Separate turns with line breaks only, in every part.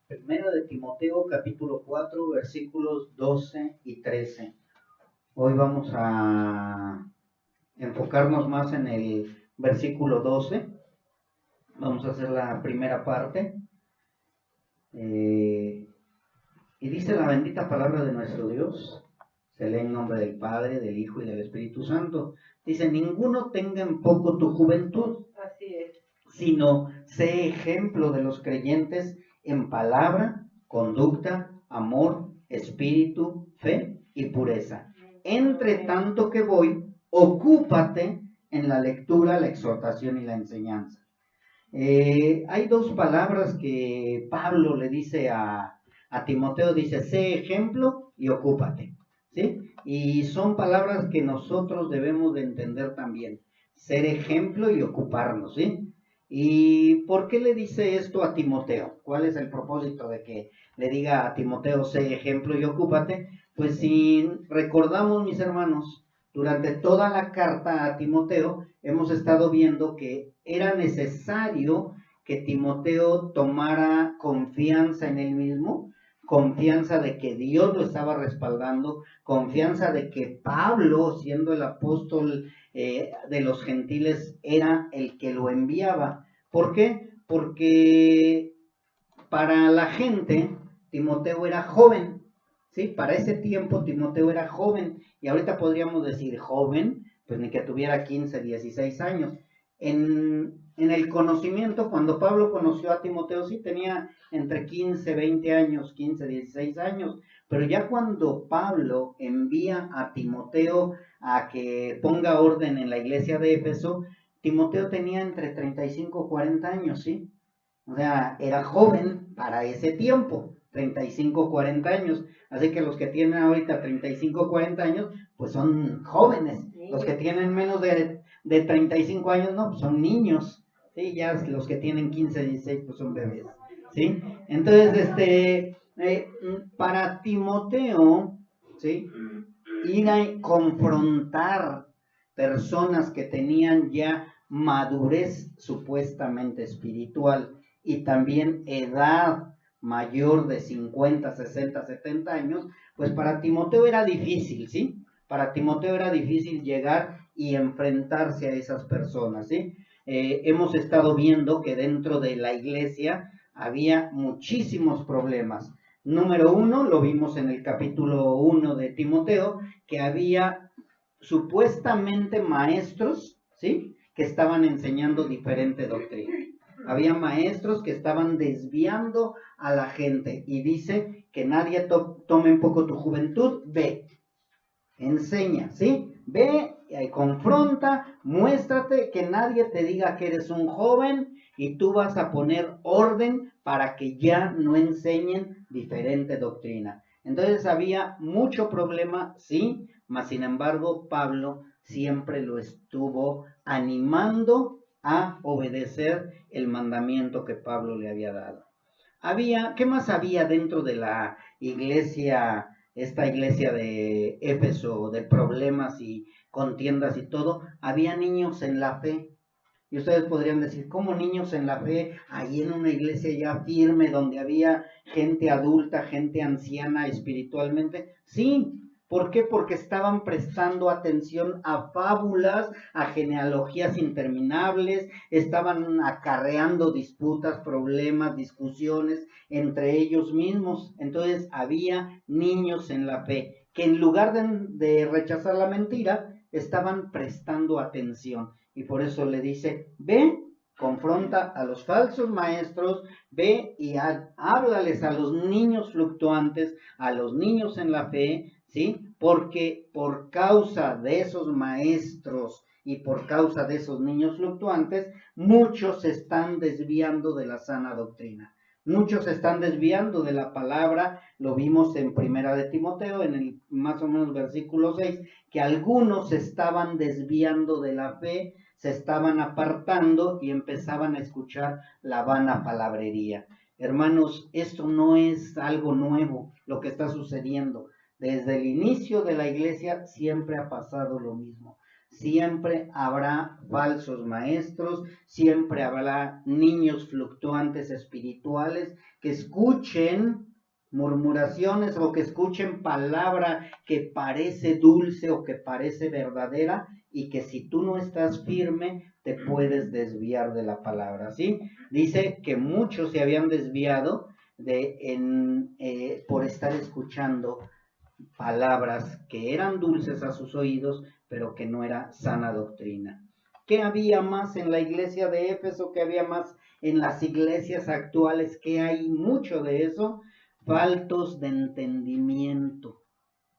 Primero de Timoteo, capítulo 4, versículos 12 y 13. Hoy vamos a enfocarnos más en el versículo 12. Vamos a hacer la primera parte. Y dice la bendita palabra de nuestro Dios. Se lee en nombre del Padre, del Hijo y del Espíritu Santo. Dice, ninguno tenga en poco tu juventud.
Así es.
Sino sé ejemplo de los creyentes en palabra, conducta, amor, espíritu, fe y pureza. Entre tanto que voy, ocúpate en la lectura, la exhortación y la enseñanza. Hay dos palabras que Pablo le dice a Timoteo, dice, sé ejemplo y ocúpate, ¿sí? Y son palabras que nosotros debemos de entender también, ser ejemplo y ocuparnos, ¿sí? ¿Y por qué le dice esto a Timoteo? ¿Cuál es el propósito de que le diga a Timoteo, sé ejemplo y ocúpate? Pues si recordamos, mis hermanos, durante toda la carta a Timoteo, hemos estado viendo que era necesario que Timoteo tomara confianza en él mismo, confianza de que Dios lo estaba respaldando, confianza de que Pablo, siendo el apóstol de los gentiles, era el que lo enviaba. ¿Por qué? Porque para la gente Timoteo era joven, ¿sí? Para ese tiempo Timoteo era joven, y ahorita podríamos decir joven, pues ni que tuviera 15, 16 años. En el conocimiento, cuando Pablo conoció a Timoteo, sí tenía entre 15, 20 años, 15, 16 años, pero ya cuando Pablo envía a Timoteo a que ponga orden en la iglesia de Éfeso, Timoteo tenía entre 35 y 40 años, ¿sí? O sea, era joven para ese tiempo, 35, 40 años. Así que los que tienen ahorita 35, 40 años, pues son jóvenes. Los que tienen menos de 35 años, no, pues son niños. ¿Sí? Ya los que tienen 15, 16, pues son bebés. ¿Sí? Entonces, para Timoteo, ¿sí? Ir a confrontar personas que tenían ya madurez supuestamente espiritual y también edad mayor de 50, 60, 70 años, pues para Timoteo era difícil, ¿sí? Para Timoteo era difícil llegar y enfrentarse a esas personas, ¿sí? Hemos estado viendo que dentro de la iglesia había muchísimos problemas. Número uno, lo vimos en el capítulo 1 de Timoteo, que había supuestamente maestros, ¿sí? Que estaban enseñando diferente doctrina. Había maestros que estaban desviando a la gente, y dice que nadie tome en poco tu juventud, ve, enseña, ¿sí? Ve, confronta, muéstrate, que nadie te diga que eres un joven y tú vas a poner orden para que ya no enseñen diferente doctrina. Entonces había mucho problema, sí, mas sin embargo Pablo siempre lo estuvo animando a obedecer el mandamiento que Pablo le había dado. ¿Qué más había dentro de la iglesia, esta iglesia de Éfeso, de problemas y contiendas y todo? Había niños en la fe. Y ustedes podrían decir, ¿cómo niños en la fe? Ahí en una iglesia ya firme, donde había gente adulta, gente anciana espiritualmente. Sí, ¿por qué? Porque estaban prestando atención a fábulas, a genealogías interminables, estaban acarreando disputas, problemas, discusiones entre ellos mismos. Entonces había niños en la fe que en lugar de rechazar la mentira, estaban prestando atención. Y por eso le dice, ve, confronta a los falsos maestros, ve y háblales a los niños fluctuantes, a los niños en la fe, ¿sí? Porque por causa de esos maestros y por causa de esos niños fluctuantes, muchos se están desviando de la sana doctrina. Muchos se están desviando de la palabra, lo vimos en Primera de Timoteo, en el más o menos versículo 6, que algunos se estaban desviando de la fe, se estaban apartando y empezaban a escuchar la vana palabrería. Hermanos, esto no es algo nuevo, lo que está sucediendo. Desde el inicio de la iglesia siempre ha pasado lo mismo. siempre habrá falsos maestros, siempre habrá niños fluctuantes espirituales que escuchen murmuraciones o que escuchen palabra que parece dulce o que parece verdadera y que si tú no estás firme te puedes desviar de la palabra, ¿sí? Dice que muchos se habían desviado por estar escuchando palabras que eran dulces a sus oídos, pero que no era sana doctrina. ¿Qué había más en la iglesia de Éfeso? ¿Qué había más en las iglesias actuales? Que hay mucho de eso, faltos de entendimiento,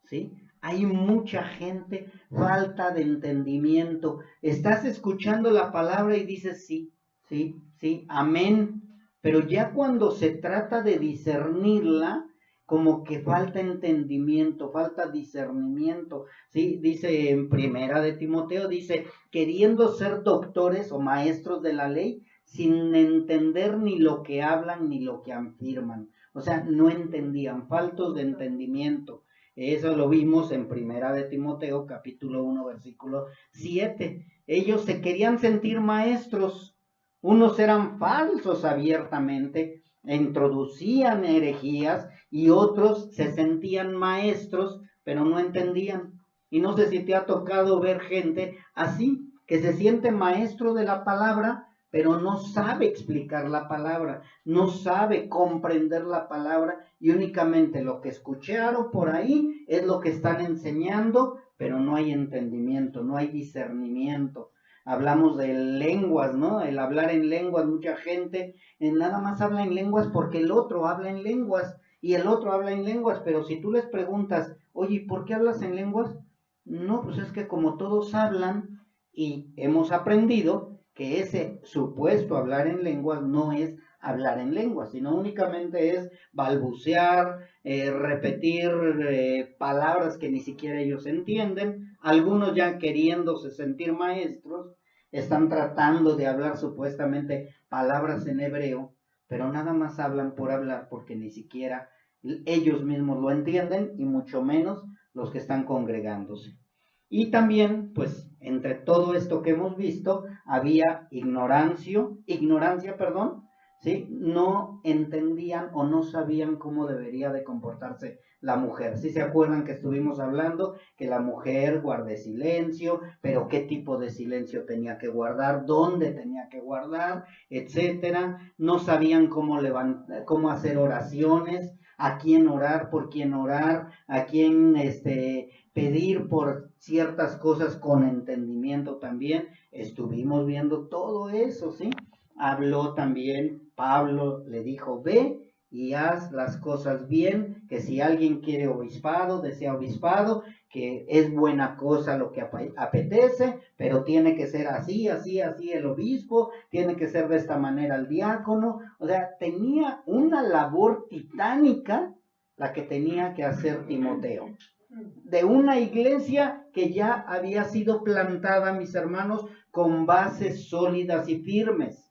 ¿sí? Hay mucha gente, falta de entendimiento. Estás escuchando la palabra y dices sí, sí, sí, amén. Pero ya cuando se trata de discernirla, como que falta entendimiento, falta discernimiento. ¿Sí? Dice en Primera de Timoteo, dice, queriendo ser doctores o maestros de la ley, sin entender ni lo que hablan ni lo que afirman. O sea, no entendían, faltos de entendimiento. Eso lo vimos en Primera de Timoteo, capítulo 1, versículo 7. Ellos se querían sentir maestros. Unos eran falsos abiertamente, introducían herejías y otros se sentían maestros, pero no entendían. Y no sé si te ha tocado ver gente así, que se siente maestro de la palabra, pero no sabe explicar la palabra, no sabe comprender la palabra y únicamente lo que escucharon por ahí es lo que están enseñando, pero no hay entendimiento, no hay discernimiento. Hablamos de lenguas, ¿no? El hablar en lenguas, mucha gente nada más habla en lenguas porque el otro habla en lenguas y el otro habla en lenguas, pero si tú les preguntas, oye, ¿por qué hablas en lenguas? No, pues es que como todos hablan y hemos aprendido que ese supuesto hablar en lenguas no es hablar en lenguas, sino únicamente es balbucear, repetir palabras que ni siquiera ellos entienden. Algunos ya queriéndose sentir maestros, están tratando de hablar supuestamente palabras en hebreo, pero nada más hablan por hablar porque ni siquiera ellos mismos lo entienden y mucho menos los que están congregándose. Y también, pues, entre todo esto que hemos visto, había ignorancia, ¿sí? No entendían o no sabían cómo debería de comportarse la mujer. ¿Sí se acuerdan que estuvimos hablando que la mujer guarde silencio, pero qué tipo de silencio tenía que guardar, dónde tenía que guardar, etcétera? No sabían cómo hacer oraciones, a quién orar, por quién orar, a quién pedir por ciertas cosas con entendimiento también. Estuvimos viendo todo eso, ¿sí? Habló también Pablo, le dijo, ve y haz las cosas bien, que si alguien quiere obispado, desea obispado, que es buena cosa lo que apetece, pero tiene que ser así, así, así el obispo, tiene que ser de esta manera el diácono. O sea, tenía una labor titánica la que tenía que hacer Timoteo, de una iglesia que ya había sido plantada, mis hermanos, con bases sólidas y firmes.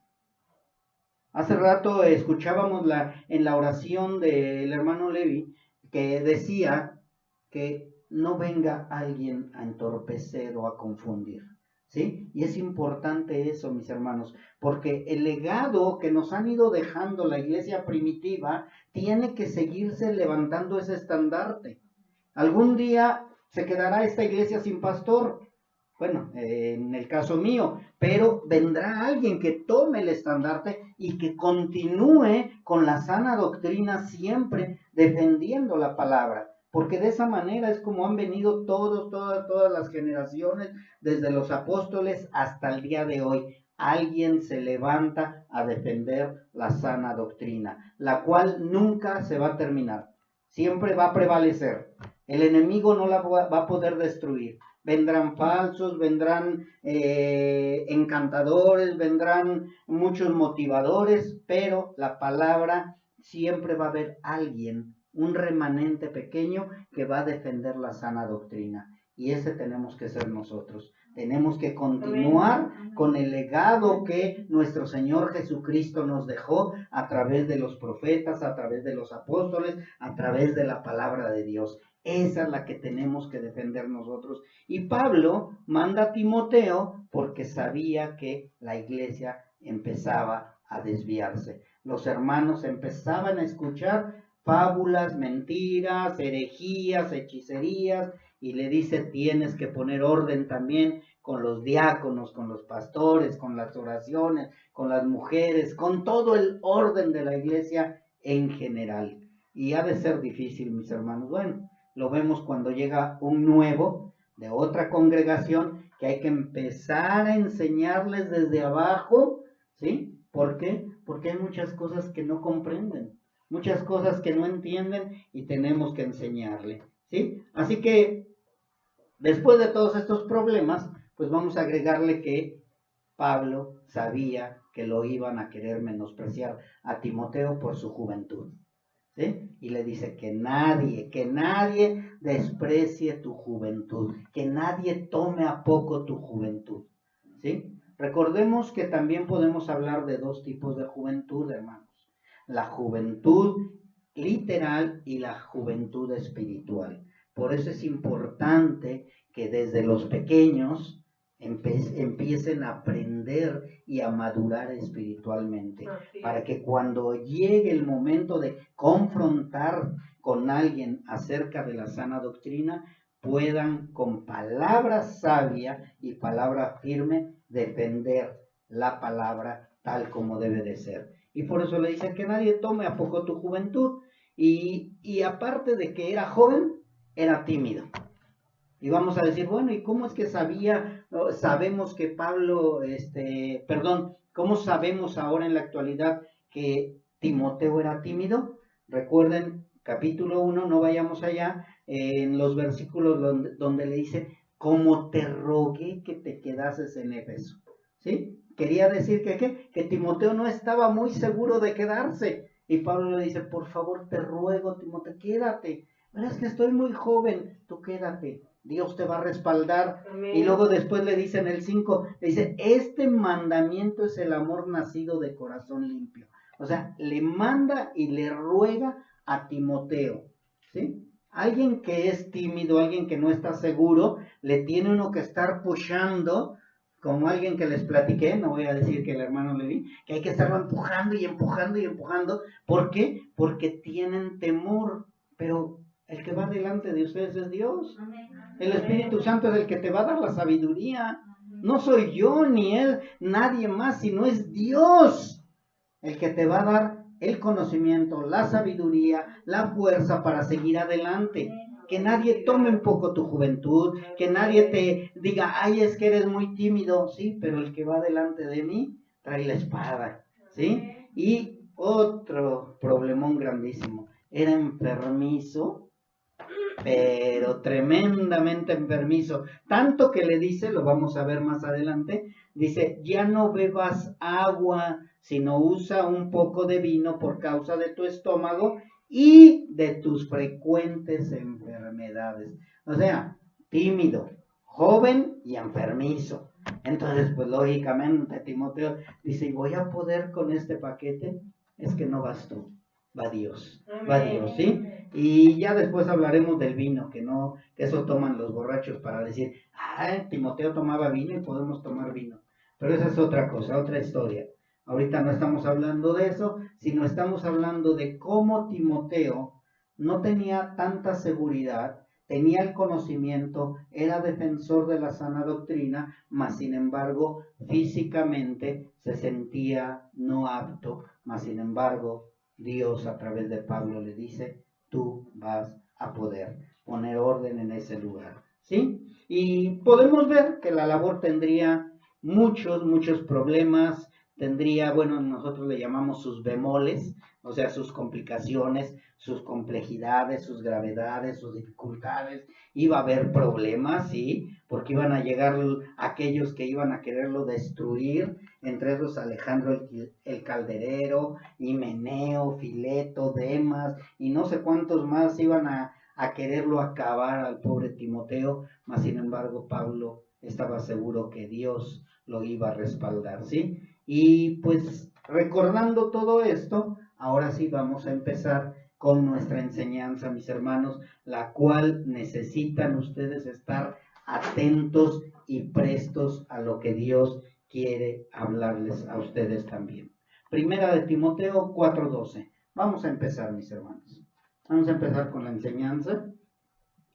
Hace rato escuchábamos en la oración del hermano Levi que decía que no venga alguien a entorpecer o a confundir, ¿sí? Y es importante eso, mis hermanos, porque el legado que nos han ido dejando la iglesia primitiva tiene que seguirse levantando ese estandarte. Algún día se quedará esta iglesia sin pastor, bueno, en el caso mío, pero vendrá alguien que tome el estandarte y que continúe con la sana doctrina siempre defendiendo la palabra, porque de esa manera es como han venido todas las generaciones, desde los apóstoles hasta el día de hoy. Alguien se levanta a defender la sana doctrina, la cual nunca se va a terminar, siempre va a prevalecer. El enemigo no la va a poder destruir. Vendrán falsos, vendrán encantadores, vendrán muchos motivadores, pero la palabra siempre va a haber alguien, un remanente pequeño que va a defender la sana doctrina. Y ese tenemos que ser nosotros. Tenemos que continuar con el legado que nuestro Señor Jesucristo nos dejó a través de los profetas, a través de los apóstoles, a través de la palabra de Dios. Esa es la que tenemos que defender nosotros. Y Pablo manda a Timoteo porque sabía que la iglesia empezaba a desviarse. Los hermanos empezaban a escuchar fábulas, mentiras, herejías, hechicerías, y le dice, tienes que poner orden también con los diáconos, con los pastores, con las oraciones, con las mujeres, con todo el orden de la iglesia en general. Y ha de ser difícil, mis hermanos. Bueno, lo vemos cuando llega un nuevo de otra congregación que hay que empezar a enseñarles desde abajo, ¿sí? ¿Por qué? Porque hay muchas cosas que no comprenden, muchas cosas que no entienden y tenemos que enseñarle, ¿sí? Así que después de todos estos problemas, pues vamos a agregarle que Pablo sabía que lo iban a querer menospreciar a Timoteo por su juventud. ¿Sí? Y le dice que nadie desprecie tu juventud, que nadie tome a poco tu juventud. ¿Sí? Recordemos que también podemos hablar de dos tipos de juventud, hermanos. La juventud literal y la juventud espiritual. Por eso es importante que desde los pequeños empiecen a aprender y a madurar espiritualmente, para que cuando llegue el momento de confrontar con alguien acerca de la sana doctrina, puedan con palabra sabia y palabra firme defender la palabra tal como debe de ser. Y por eso le dice que nadie tome a poco tu juventud. Y aparte de que era joven, era tímido. Y vamos a decir, bueno, ¿y cómo es que sabemos que Pablo, cómo sabemos ahora en la actualidad que Timoteo era tímido? Recuerden, capítulo 1, no vayamos allá, en los versículos donde le dice, como te rogué que te quedases en Éfeso, ¿sí? Quería decir que Timoteo no estaba muy seguro de quedarse. Y Pablo le dice, por favor, te ruego, Timoteo, quédate. Pero es que estoy muy joven, tú quédate. Dios te va a respaldar. Amén. Y luego después le dice en el 5, le dice, este mandamiento es el amor nacido de corazón limpio. O sea, le manda y le ruega a Timoteo, ¿sí? Alguien que es tímido, alguien que no está seguro, le tiene uno que estar pushando, como alguien que les platiqué, no voy a decir que el hermano le vi, que hay que estarlo empujando y empujando y empujando. ¿Por qué? Porque tienen temor, pero el que va delante de ustedes es Dios. El Espíritu Santo es el que te va a dar la sabiduría. No soy yo ni él, nadie más, sino es Dios el que te va a dar el conocimiento, la sabiduría, la fuerza para seguir adelante. Que nadie tome un poco tu juventud, que nadie te diga, ay, es que eres muy tímido, sí, pero el que va delante de mí trae la espada, ¿sí? Y otro problemón grandísimo, era enfermizo, pero tremendamente enfermizo, tanto que le dice, lo vamos a ver más adelante, dice, ya no bebas agua, sino usa un poco de vino por causa de tu estómago y de tus frecuentes enfermedades. O sea, tímido, joven y enfermizo. Entonces, pues lógicamente Timoteo dice, ¿y voy a poder con este paquete? Es que no vas tú, va Dios, ¿sí? Y ya después hablaremos del vino, que eso toman los borrachos para decir, Timoteo tomaba vino y podemos tomar vino. Pero esa es otra cosa, otra historia. Ahorita no estamos hablando de eso, sino estamos hablando de cómo Timoteo no tenía tanta seguridad, tenía el conocimiento, era defensor de la sana doctrina, mas sin embargo físicamente se sentía no apto, mas sin embargo Dios a través de Pablo le dice, tú vas a poder poner orden en ese lugar, ¿sí? Y podemos ver que la labor tendría muchos problemas, tendría, bueno, nosotros le llamamos sus bemoles, o sea, sus complicaciones, sus complejidades, sus gravedades, sus dificultades. Iba a haber problemas, ¿sí? Porque iban a llegar aquellos que iban a quererlo destruir, entre esos Alejandro el Calderero, Himeneo, Fileto, Demas, y no sé cuántos más iban a quererlo acabar al pobre Timoteo, mas sin embargo Pablo estaba seguro que Dios lo iba a respaldar, ¿sí? Y pues recordando todo esto, ahora sí vamos a empezar con nuestra enseñanza, mis hermanos, la cual necesitan ustedes estar atentos y prestos a lo que Dios quiere hablarles a ustedes también. Primera de Timoteo 4:12. Vamos a empezar, mis hermanos. Vamos a empezar con la enseñanza.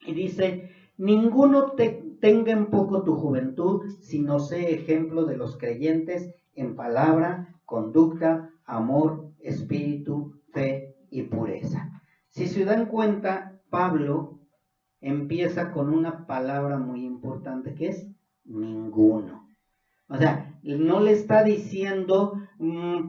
Y dice: ninguno tenga en poco tu juventud, sino sé ejemplo de los creyentes en palabra, conducta, amor, espíritu, fe y pureza. Si se dan cuenta, Pablo empieza con una palabra muy importante que es ninguno. O sea, no le está diciendo,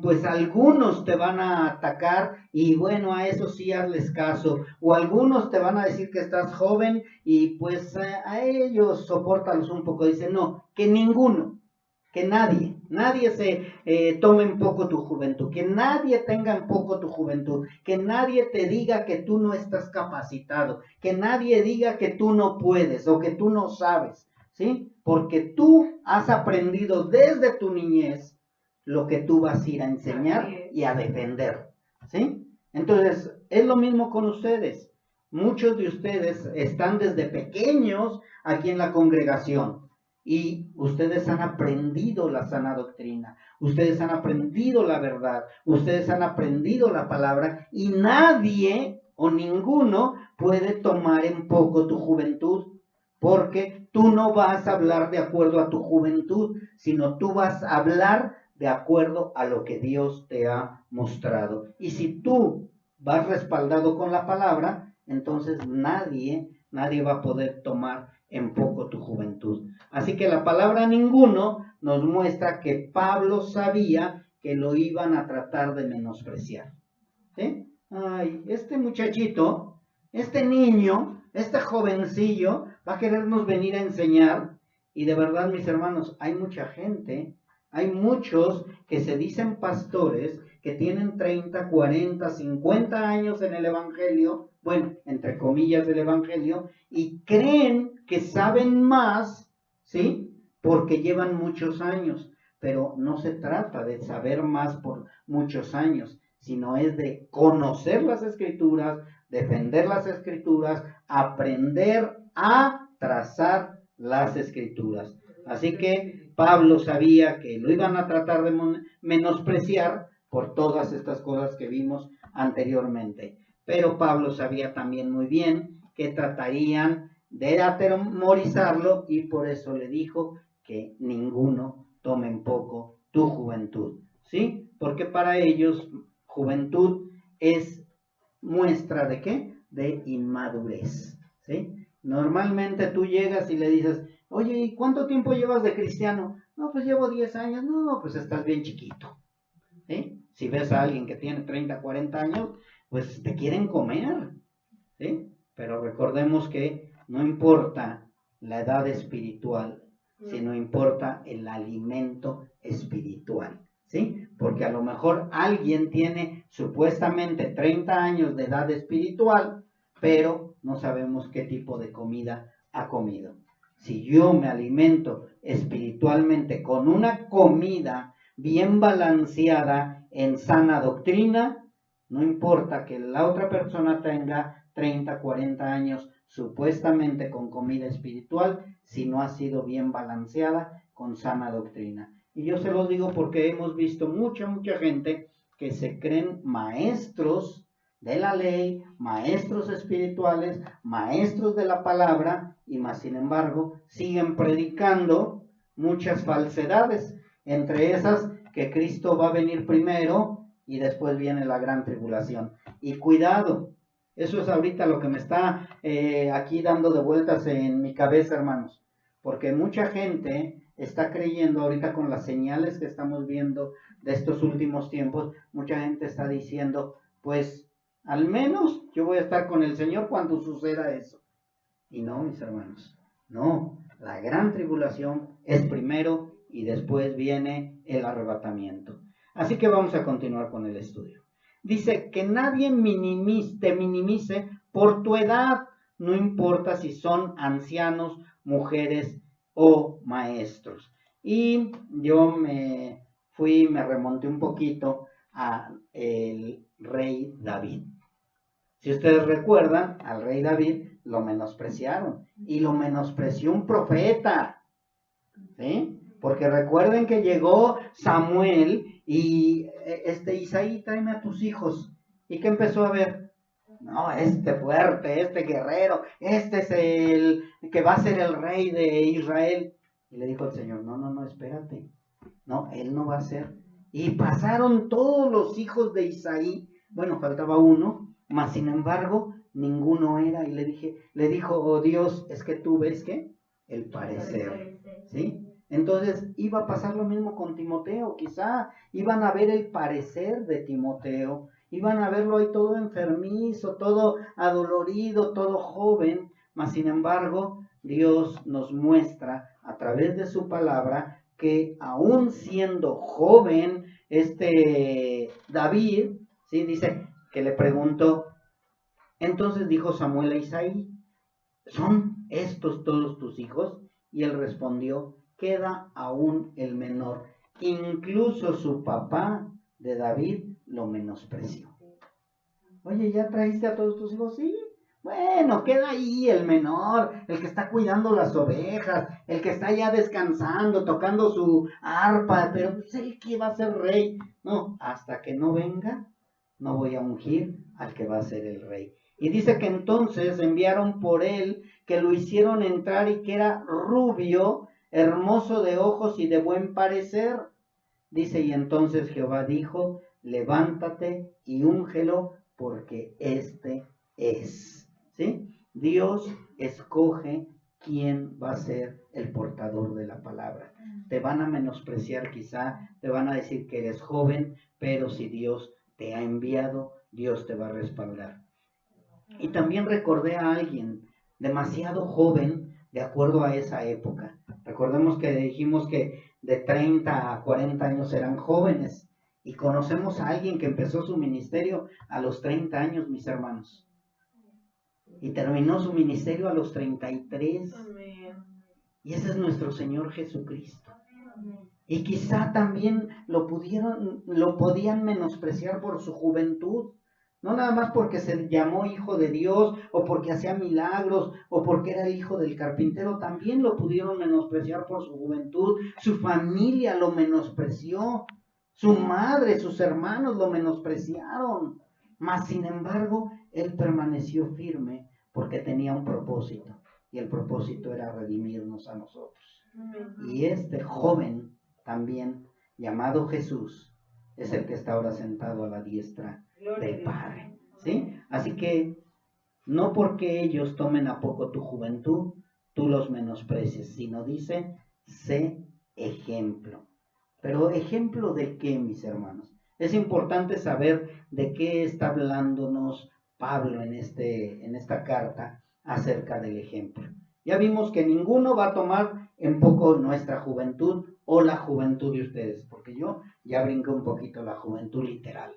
pues algunos te van a atacar y bueno, a eso sí hazles caso. O algunos te van a decir que estás joven y pues a ellos sopórtalos un poco. Dice, no, que ninguno, que nadie se tome en poco tu juventud, que nadie tenga en poco tu juventud, que nadie te diga que tú no estás capacitado, que nadie diga que tú no puedes o que tú no sabes. ¿Sí? Porque tú has aprendido desde tu niñez lo que tú vas a ir a enseñar y a defender. ¿Sí? Entonces, es lo mismo con ustedes. Muchos de ustedes están desde pequeños aquí en la congregación y ustedes han aprendido la sana doctrina, ustedes han aprendido la verdad, ustedes han aprendido la palabra y nadie o ninguno puede tomar en poco tu juventud. Porque tú no vas a hablar de acuerdo a tu juventud, sino tú vas a hablar de acuerdo a lo que Dios te ha mostrado. Y si tú vas respaldado con la palabra, entonces nadie va a poder tomar en poco tu juventud. Así que la palabra ninguno nos muestra que Pablo sabía que lo iban a tratar de menospreciar. ¿Sí? Ay, este muchachito, este niño, este jovencillo va a querernos venir a enseñar. Y de verdad, mis hermanos, hay mucha gente, hay muchos que se dicen pastores, que tienen 30, 40, 50 años en el Evangelio, bueno, entre comillas del Evangelio, y creen que saben más, ¿sí? Porque llevan muchos años. Pero no se trata de saber más por muchos años, sino es de conocer las Escrituras, defender las Escrituras, aprender a trazar las Escrituras. Así que Pablo sabía que lo iban a tratar de menospreciar por todas estas cosas que vimos anteriormente. Pero Pablo sabía también muy bien que tratarían de atemorizarlo y por eso le dijo que ninguno tome en poco tu juventud. ¿Sí? Porque para ellos juventud es muestra de ¿qué? De inmadurez. ¿Sí? Normalmente tú llegas y le dices, oye, ¿y cuánto tiempo llevas de cristiano? No, pues llevo 10 años. No, pues estás bien chiquito. ¿Sí? Si ves a alguien que tiene 30, 40 años, pues te quieren comer. ¿Sí? Pero recordemos que no importa la edad espiritual, sino importa el alimento espiritual. ¿Sí? Porque a lo mejor alguien tiene supuestamente 30 años de edad espiritual, pero no sabemos qué tipo de comida ha comido. Si yo me alimento espiritualmente con una comida bien balanceada en sana doctrina, no importa que la otra persona tenga 30, 40 años supuestamente con comida espiritual, si no ha sido bien balanceada con sana doctrina. Y yo se los digo porque hemos visto mucha gente que se creen maestros de la ley, maestros espirituales, maestros de la palabra, y más sin embargo siguen predicando muchas falsedades, entre esas que Cristo va a venir primero y después viene la gran tribulación. Y cuidado, eso es ahorita lo que me está aquí dando de vueltas en mi cabeza, hermanos, porque mucha gente está creyendo ahorita con las señales que estamos viendo de estos últimos tiempos, mucha gente está diciendo, pues al menos yo voy a estar con el Señor cuando suceda eso. Y no, mis hermanos, no, la gran tribulación es primero y después viene el arrebatamiento. Así que vamos a continuar con el estudio. Dice que nadie te minimice por tu edad, no importa si son ancianos, mujeres o maestros. Y yo me remonté un poquito a el rey David. Si ustedes recuerdan, al rey David lo menospreciaron y lo menospreció un profeta, ¿sí? Porque recuerden que llegó Samuel y Isaí, tráeme a tus hijos. ¿Y qué empezó a ver? No, este fuerte, este guerrero, este es el que va a ser el rey de Israel. Y le dijo el Señor, no, espérate. No, él no va a ser. Y pasaron todos los hijos de Isaí. Bueno, faltaba uno, mas sin embargo, ninguno era. Y le dijo, oh Dios, es que tú ves que el parecer, ¿sí? Entonces iba a pasar lo mismo con Timoteo. Quizá iban a ver el parecer de Timoteo. Iban a verlo ahí todo enfermizo, todo adolorido, todo joven. Mas sin embargo, Dios nos muestra a través de su palabra que aún siendo joven, David, ¿sí? Dice que le preguntó, entonces dijo Samuel a Isaí, ¿son estos todos tus hijos? Y él respondió, queda aún el menor. Incluso su papá de David lo menospreció. Oye, ¿ya trajiste a todos tus hijos? Sí. Bueno, queda ahí el menor, el que está cuidando las ovejas, el que está ya descansando, tocando su arpa, pero es el que va a ser rey. No, hasta que no venga, no voy a ungir al que va a ser el rey. Y dice que entonces enviaron por él, que lo hicieron entrar y que era rubio, hermoso de ojos y de buen parecer. Dice, y entonces Jehová dijo, levántate y úngelo, porque este es. ¿Sí? Dios escoge quién va a ser el portador de la palabra. Te van a menospreciar quizá, te van a decir que eres joven, pero si Dios te ha enviado, Dios te va a respaldar. Y también recordé a alguien demasiado joven de acuerdo a esa época. Recordemos que dijimos que de 30 a 40 años eran jóvenes. Y conocemos a alguien que empezó su ministerio a los 30 años, mis hermanos. Y terminó su ministerio a los 33. Y ese es nuestro Señor Jesucristo. Y quizá también lo podían menospreciar por su juventud. No nada más porque se llamó hijo de Dios, o porque hacía milagros, o porque era el hijo del carpintero. También lo pudieron menospreciar por su juventud. Su familia lo menospreció. Su madre, sus hermanos lo menospreciaron. Mas sin embargo, él permaneció firme porque tenía un propósito. Y el propósito era redimirnos a nosotros. Y este joven también, llamado Jesús, es el que está ahora sentado a la diestra del Padre. ¿Sí? Así que no porque ellos tomen a poco tu juventud, tú los menosprecies, sino dice, sé ejemplo. Pero ¿ejemplo de qué, mis hermanos? Es importante saber de qué está hablándonos Pablo en esta carta acerca del ejemplo. Ya vimos que ninguno va a tomar en poco nuestra juventud o la juventud de ustedes, porque yo ya brinqué un poquito la juventud literal.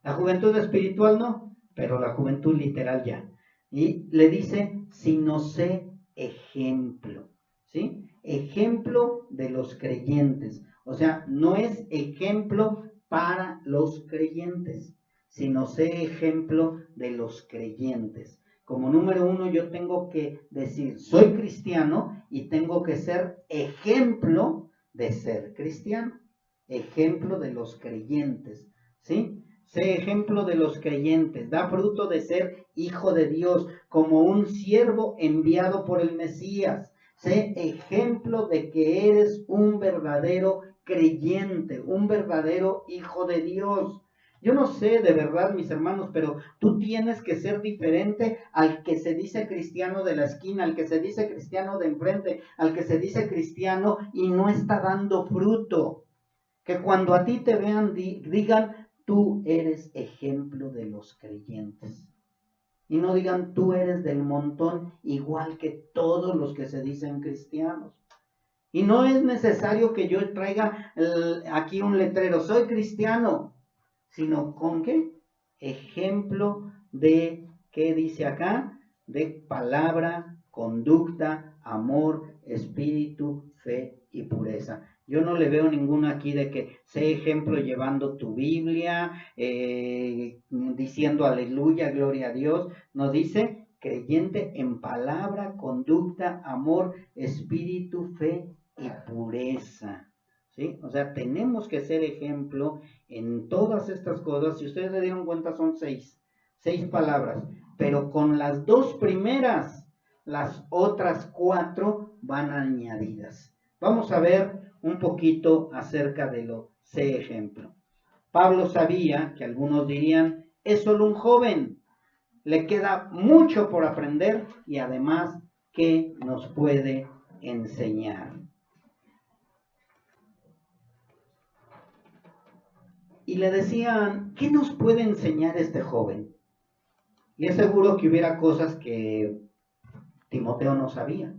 La juventud espiritual no, pero la juventud literal ya. Y le dice, sino sé ejemplo, ¿sí? Ejemplo de los creyentes. O sea, no es ejemplo para los creyentes, sino sé ejemplo de los creyentes. Como número uno, yo tengo que decir, soy cristiano y tengo que ser ejemplo de ser cristiano. Ejemplo de los creyentes, ¿sí? Sé ejemplo de los creyentes, da fruto de ser hijo de Dios, como un siervo enviado por el Mesías. Sé ejemplo de que eres un verdadero creyente, un verdadero hijo de Dios. Yo no sé de verdad, mis hermanos, pero tú tienes que ser diferente al que se dice cristiano de la esquina, al que se dice cristiano de enfrente, al que se dice cristiano y no está dando fruto. Que cuando a ti te vean, digan, tú eres ejemplo de los creyentes. Y no digan, tú eres del montón, igual que todos los que se dicen cristianos. Y no es necesario que yo traiga aquí un letrero, soy cristiano, sino con qué? Ejemplo de, ¿qué dice acá? De palabra, conducta, amor, espíritu, fe y pureza. Yo no le veo ninguno aquí de que sé ejemplo llevando tu Biblia, diciendo aleluya, gloria a Dios. Nos dice creyente en palabra, conducta, amor, espíritu, fe y pureza. ¿Sí? O sea, tenemos que ser ejemplo en todas estas cosas. Si ustedes se dieron cuenta, son seis palabras, pero con las dos primeras, las otras cuatro van añadidas. Vamos a ver un poquito acerca de lo sé ejemplo. Pablo sabía que algunos dirían, es solo un joven, le queda mucho por aprender y además, ¿qué nos puede enseñar? Y le decían, ¿qué nos puede enseñar este joven? Y es seguro que hubiera cosas que Timoteo no sabía.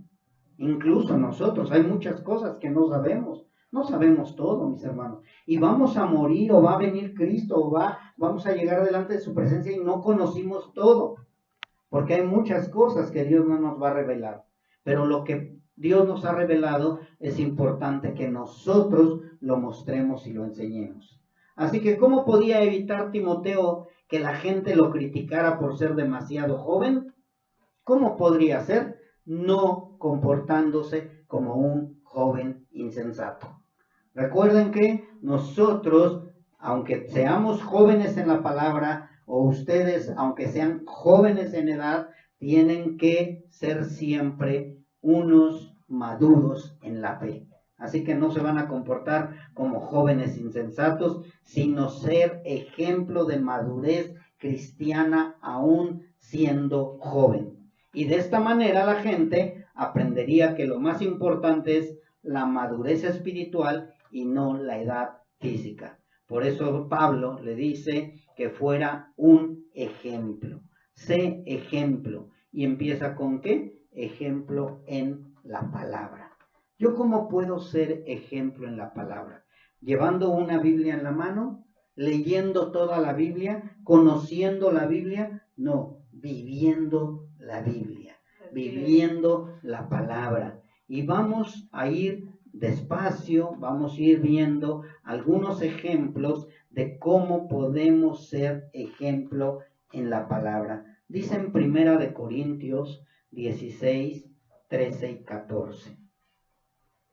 Incluso nosotros, hay muchas cosas que no sabemos. No sabemos todo, mis hermanos. Y vamos a morir o va a venir Cristo o vamos a llegar delante de su presencia y no conocimos todo. Porque hay muchas cosas que Dios no nos va a revelar. Pero lo que Dios nos ha revelado es importante que nosotros lo mostremos y lo enseñemos. Así que, ¿cómo podía evitar Timoteo que la gente lo criticara por ser demasiado joven? ¿Cómo podría ser? No comportándose como un joven insensato. Recuerden que nosotros, aunque seamos jóvenes en la palabra, o ustedes, aunque sean jóvenes en edad, tienen que ser siempre unos maduros en la fe. Así que no se van a comportar como jóvenes insensatos, sino ser ejemplo de madurez cristiana aún siendo joven. Y de esta manera la gente aprendería que lo más importante es la madurez espiritual y no la edad física. Por eso Pablo le dice que fuera un ejemplo. Sé ejemplo. ¿Y empieza con qué? Ejemplo en la palabra. ¿Yo cómo puedo ser ejemplo en la palabra? Llevando una Biblia en la mano, leyendo toda la Biblia, conociendo la Biblia, no, viviendo la Biblia, viviendo la palabra. Y vamos a ir despacio, vamos a ir viendo algunos ejemplos de cómo podemos ser ejemplo en la palabra. Dice en Primera de Corintios 16, 13 y 14.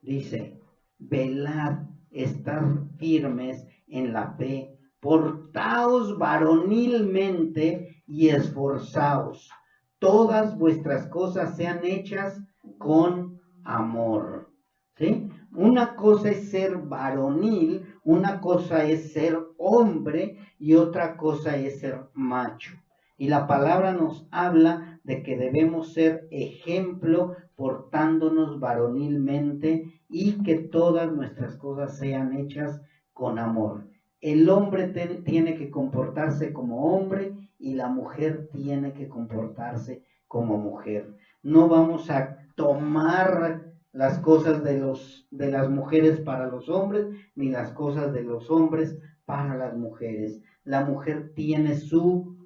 Dice, velad, estad firmes en la fe, portaos varonilmente y esforzaos. Todas vuestras cosas sean hechas con amor. ¿Sí? Una cosa es ser varonil, una cosa es ser hombre y otra cosa es ser macho. Y la palabra nos habla de que debemos ser ejemplo portándonos varonilmente y que todas nuestras cosas sean hechas con amor. El hombre tiene que comportarse como hombre y la mujer tiene que comportarse como mujer. No vamos a tomar las cosas de las mujeres para los hombres, ni las cosas de los hombres para las mujeres. La mujer tiene su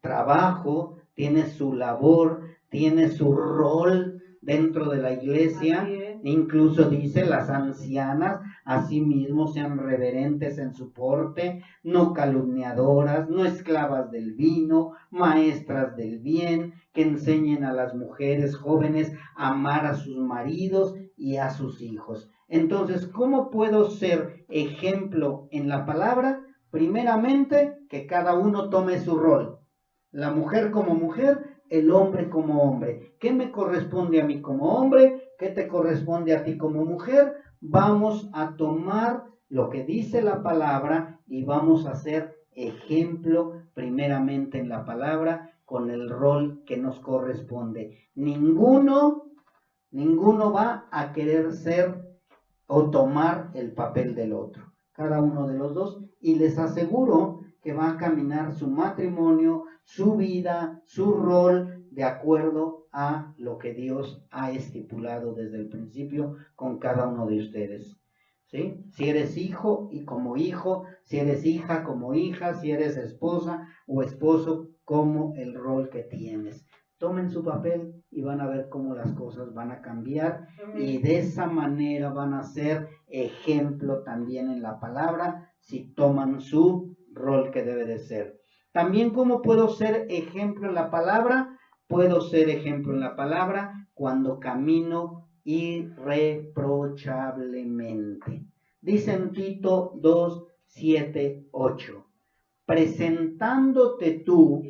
trabajo, tiene su labor, tiene su rol dentro de la iglesia. Incluso dice, las ancianas asimismo sean reverentes en su porte, no calumniadoras, no esclavas del vino, maestras del bien, que enseñen a las mujeres jóvenes a amar a sus maridos y a sus hijos. Entonces, ¿cómo puedo ser ejemplo en la palabra? Primeramente, que cada uno tome su rol. La mujer como mujer, el hombre como hombre. ¿Qué me corresponde a mí como hombre? ¿Qué te corresponde a ti como mujer? Vamos a tomar lo que dice la palabra y vamos a hacer ejemplo primeramente en la palabra con el rol que nos corresponde. Ninguno va a querer ser o tomar el papel del otro. Cada uno de los dos. Y les aseguro que va a caminar su matrimonio, su vida, su rol, de acuerdo a lo que Dios ha estipulado desde el principio con cada uno de ustedes. ¿Sí? Si eres hijo y como hijo, si eres hija como hija, si eres esposa o esposo, como el rol que tienes. Tomen su papel y van a ver cómo las cosas van a cambiar y de esa manera van a ser ejemplo también en la palabra si toman su rol que debe de ser. También, ¿cómo puedo ser ejemplo en la palabra? Puedo ser ejemplo en la palabra cuando camino irreprochablemente. Dice en Tito 2, 7, 8. Presentándote tú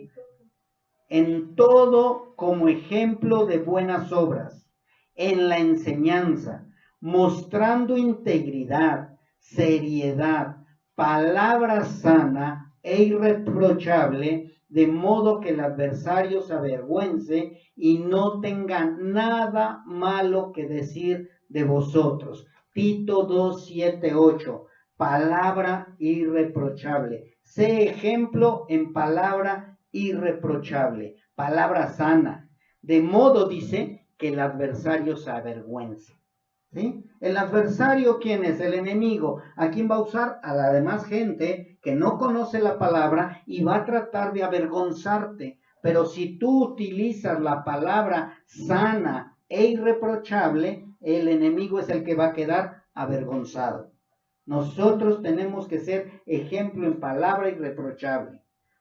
en todo como ejemplo de buenas obras, en la enseñanza, mostrando integridad, seriedad, palabra sana e irreprochable, de modo que el adversario se avergüence y no tenga nada malo que decir de vosotros. Tito 2, 7, 8. Palabra irreprochable. Sé ejemplo en palabra irreprochable, palabra sana, de modo, dice, que el adversario se avergüence. ¿Sí? El adversario, ¿quién es? El enemigo. ¿A quién va a usar? A la demás gente que no conoce la palabra y va a tratar de avergonzarte. Pero si tú utilizas la palabra sana e irreprochable, el enemigo es el que va a quedar avergonzado. Nosotros tenemos que ser ejemplo en palabra irreprochable.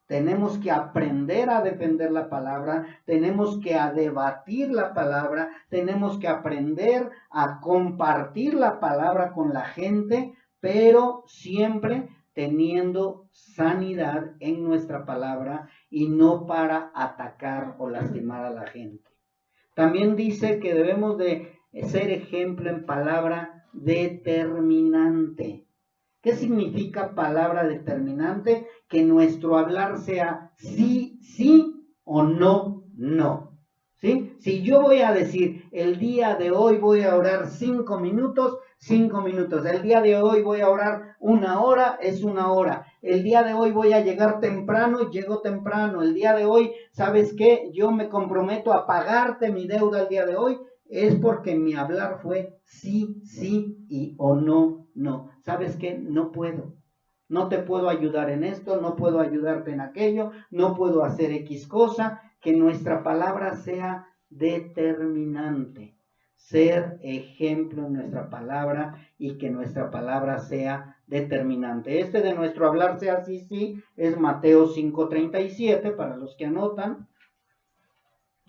Tenemos que aprender a defender la palabra, tenemos que a debatir la palabra, tenemos que aprender a compartir la palabra con la gente, pero siempre teniendo sanidad en nuestra palabra y no para atacar o lastimar a la gente. También dice que debemos de ser ejemplo en palabra determinante. ¿Qué significa palabra determinante? Que nuestro hablar sea sí, sí o no, no. ¿Sí? Si yo voy a decir, el día de hoy voy a orar 5 minutos, 5 minutos. El día de hoy voy a orar 1 hora, es 1 hora. El día de hoy voy a llegar temprano, llego temprano. El día de hoy, ¿sabes qué? Yo me comprometo a pagarte mi deuda el día de hoy. Es porque mi hablar fue sí, sí y o no, no. ¿Sabes qué? No puedo. No te puedo ayudar en esto, no puedo ayudarte en aquello, no puedo hacer X cosa. Que nuestra palabra sea determinante. Ser ejemplo en nuestra palabra y que nuestra palabra sea determinante. Este de nuestro hablar sea sí, sí, es Mateo 5:37 para los que anotan.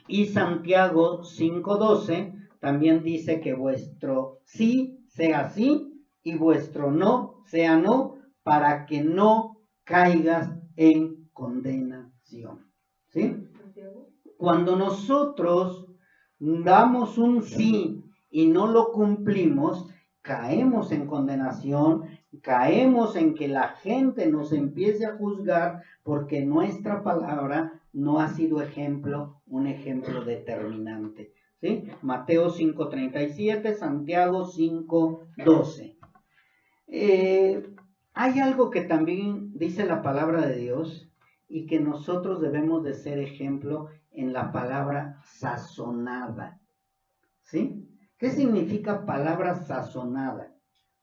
Y Santiago 5:12 también dice que vuestro sí sea sí y vuestro no sea no, para que no caigas en condenación. ¿Sí? Cuando nosotros damos un sí y no lo cumplimos, caemos en condenación, caemos en que la gente nos empiece a juzgar porque nuestra palabra no ha sido ejemplo, un ejemplo determinante. ¿Sí? Mateo 5:37, Santiago 5:12. Hay algo que también dice la palabra de Dios y que nosotros debemos de ser ejemplo en la palabra sazonada. ¿Sí? ¿Qué significa palabra sazonada?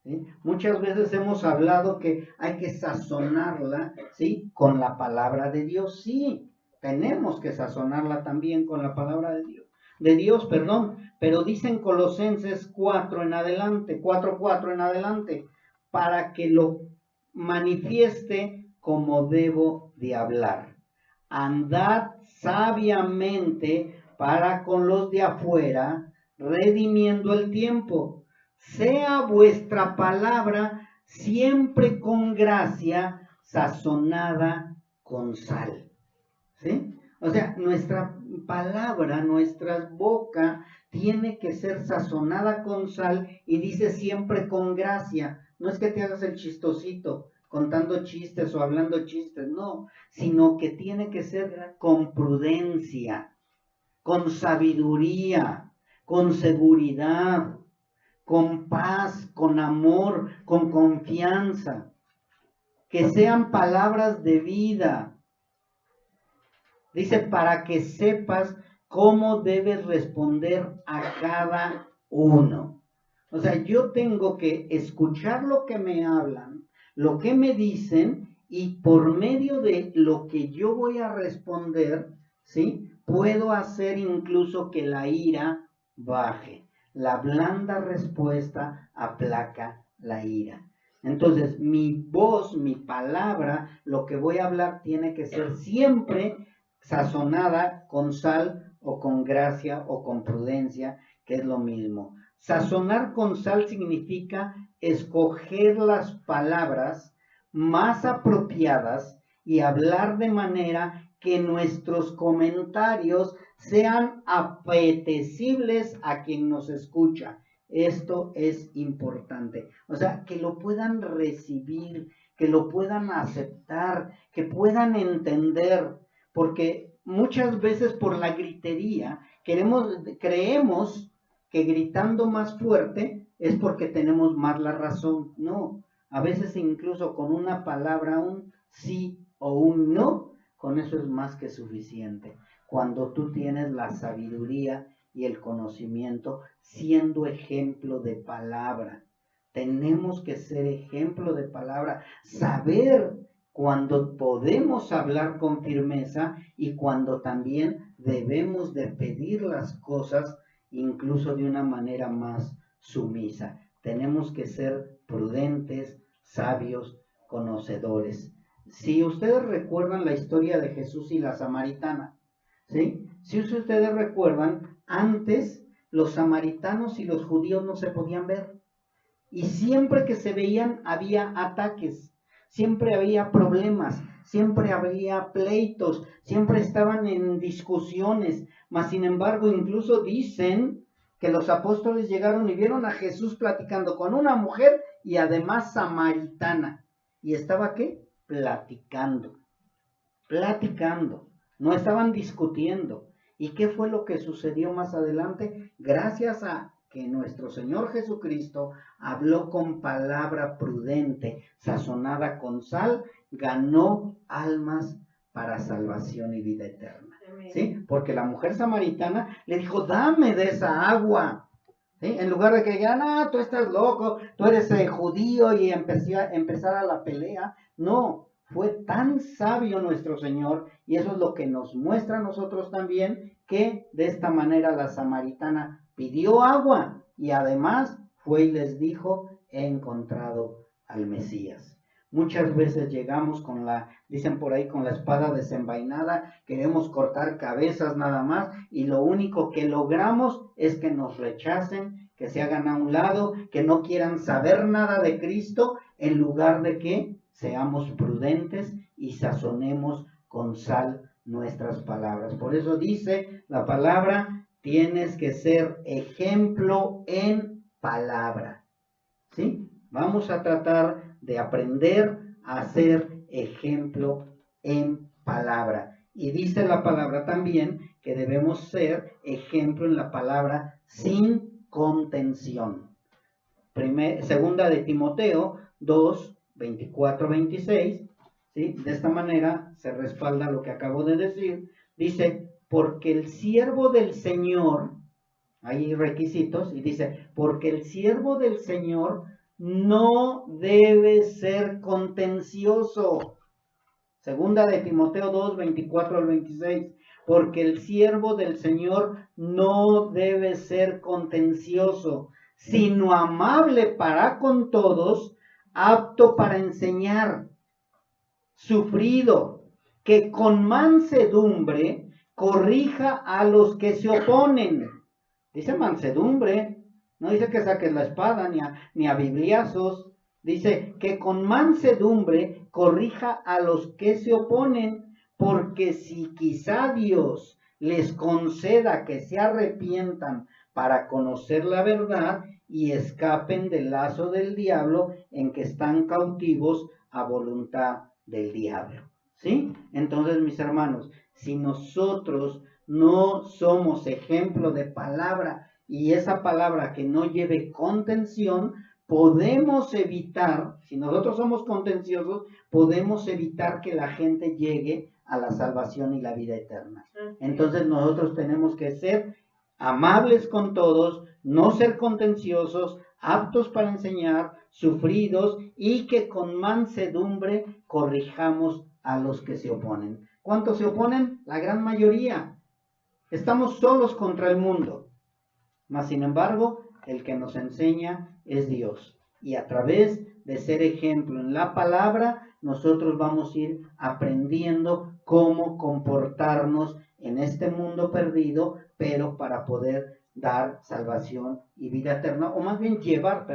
¿Sí? Muchas veces hemos hablado que hay que sazonarla, ¿sí? Con la palabra de Dios. Sí, tenemos que sazonarla también con la palabra de Dios, pero dicen Colosenses 4 en adelante, 4:4 en adelante, para que lo manifieste como debo de hablar. Andad sabiamente para con los de afuera, redimiendo el tiempo. Sea vuestra palabra siempre con gracia, sazonada con sal. ¿Sí? O sea, nuestra palabra, nuestra boca tiene que ser sazonada con sal y dice siempre con gracia. No es que te hagas el chistosito contando chistes o hablando chistes, no, sino que tiene que ser con prudencia, con sabiduría, con seguridad, con paz, con amor, con confianza. Que sean palabras de vida. Dice, para que sepas cómo debes responder a cada uno. O sea, yo tengo que escuchar lo que me hablan, lo que me dicen, y por medio de lo que yo voy a responder, ¿sí? puedo hacer incluso que la ira baje. La blanda respuesta aplaca la ira. Entonces, mi voz, mi palabra, lo que voy a hablar tiene que ser siempre sazonada con sal o con gracia o con prudencia, que es lo mismo. Sazonar con sal significa escoger las palabras más apropiadas y hablar de manera que nuestros comentarios sean apetecibles a quien nos escucha. Esto es importante. O sea, que lo puedan recibir, que lo puedan aceptar, que puedan entender, porque muchas veces por la gritería creemos que gritando más fuerte es porque tenemos más la razón. No, a veces incluso con una palabra, un sí o un no, con eso es más que suficiente. Cuando tú tienes la sabiduría y el conocimiento siendo ejemplo de palabra. Tenemos que ser ejemplo de palabra, saber cuando podemos hablar con firmeza y cuando también debemos de pedir las cosas incluso de una manera más sumisa. Tenemos que ser prudentes, sabios, conocedores. Si ustedes recuerdan la historia de Jesús y la samaritana, ¿sí? Si ustedes recuerdan, antes los samaritanos y los judíos no se podían ver. Y siempre que se veían había ataques, siempre había problemas, siempre había pleitos, siempre estaban en discusiones. Mas sin embargo, incluso dicen que los apóstoles llegaron y vieron a Jesús platicando con una mujer y además samaritana. ¿Y estaba qué? Platicando. No estaban discutiendo. ¿Y qué fue lo que sucedió más adelante? Gracias a que nuestro Señor Jesucristo habló con palabra prudente, sazonada con sal, ganó almas para salvación y vida eterna. ¿Sí? Porque la mujer samaritana le dijo, dame de esa agua. ¿Sí? En lugar de que digan, tú estás loco, tú eres judío y empezara la pelea. No, fue tan sabio nuestro Señor, y eso es lo que nos muestra a nosotros también, que de esta manera la samaritana pidió agua y además fue y les dijo, he encontrado al Mesías. Muchas veces llegamos dicen por ahí, con la espada desenvainada, queremos cortar cabezas nada más y lo único que logramos es que nos rechacen, que se hagan a un lado, que no quieran saber nada de Cristo, en lugar de que seamos prudentes y sazonemos con sal nuestras palabras. Por eso dice la palabra, tienes que ser ejemplo en palabra. ¿Sí? Vamos a tratar de aprender a ser ejemplo en palabra. Y dice la palabra también que debemos ser ejemplo en la palabra sin contención. Segunda de Timoteo 2, 24, 26, ¿sí? De esta manera se respalda lo que acabo de decir. Dice, porque el siervo del Señor, hay requisitos, y dice, porque el siervo del Señor no debe ser contencioso. Segunda de Timoteo 2, 24 al 26. Porque el siervo del Señor no debe ser contencioso, sino amable para con todos, apto para enseñar, sufrido, que con mansedumbre corrija a los que se oponen. Dice mansedumbre, no dice que saques la espada ni a bibliazos. Dice que con mansedumbre corrija a los que se oponen, porque si quizá Dios les conceda que se arrepientan para conocer la verdad y escapen del lazo del diablo en que están cautivos a voluntad del diablo. ¿Sí? Entonces, mis hermanos, si nosotros no somos ejemplo de palabra y esa palabra que no lleve contención, podemos evitar, si nosotros somos contenciosos, podemos evitar que la gente llegue a la salvación y la vida eterna. Entonces nosotros tenemos que ser amables con todos, no ser contenciosos, aptos para enseñar, sufridos y que con mansedumbre corrijamos a los que se oponen. ¿Cuántos se oponen? La gran mayoría. Estamos solos contra el mundo, mas sin embargo, el que nos enseña es Dios. Y a través de ser ejemplo en la palabra, nosotros vamos a ir aprendiendo cómo comportarnos en este mundo perdido, pero para poder dar salvación y vida eterna, o más bien llevar,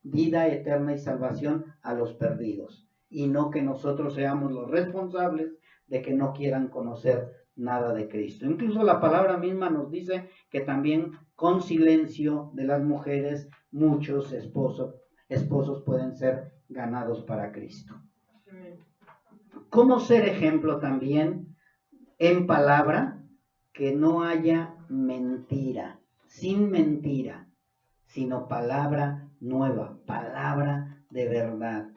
vida eterna y salvación a los perdidos. Y no que nosotros seamos los responsables de que no quieran conocer nada de Cristo. Incluso la palabra misma nos dice que también con silencio de las mujeres muchos esposos pueden ser ganados para Cristo. ¿Cómo ser ejemplo también en palabra? Que no haya mentira, sin mentira, sino palabra nueva, palabra de verdad.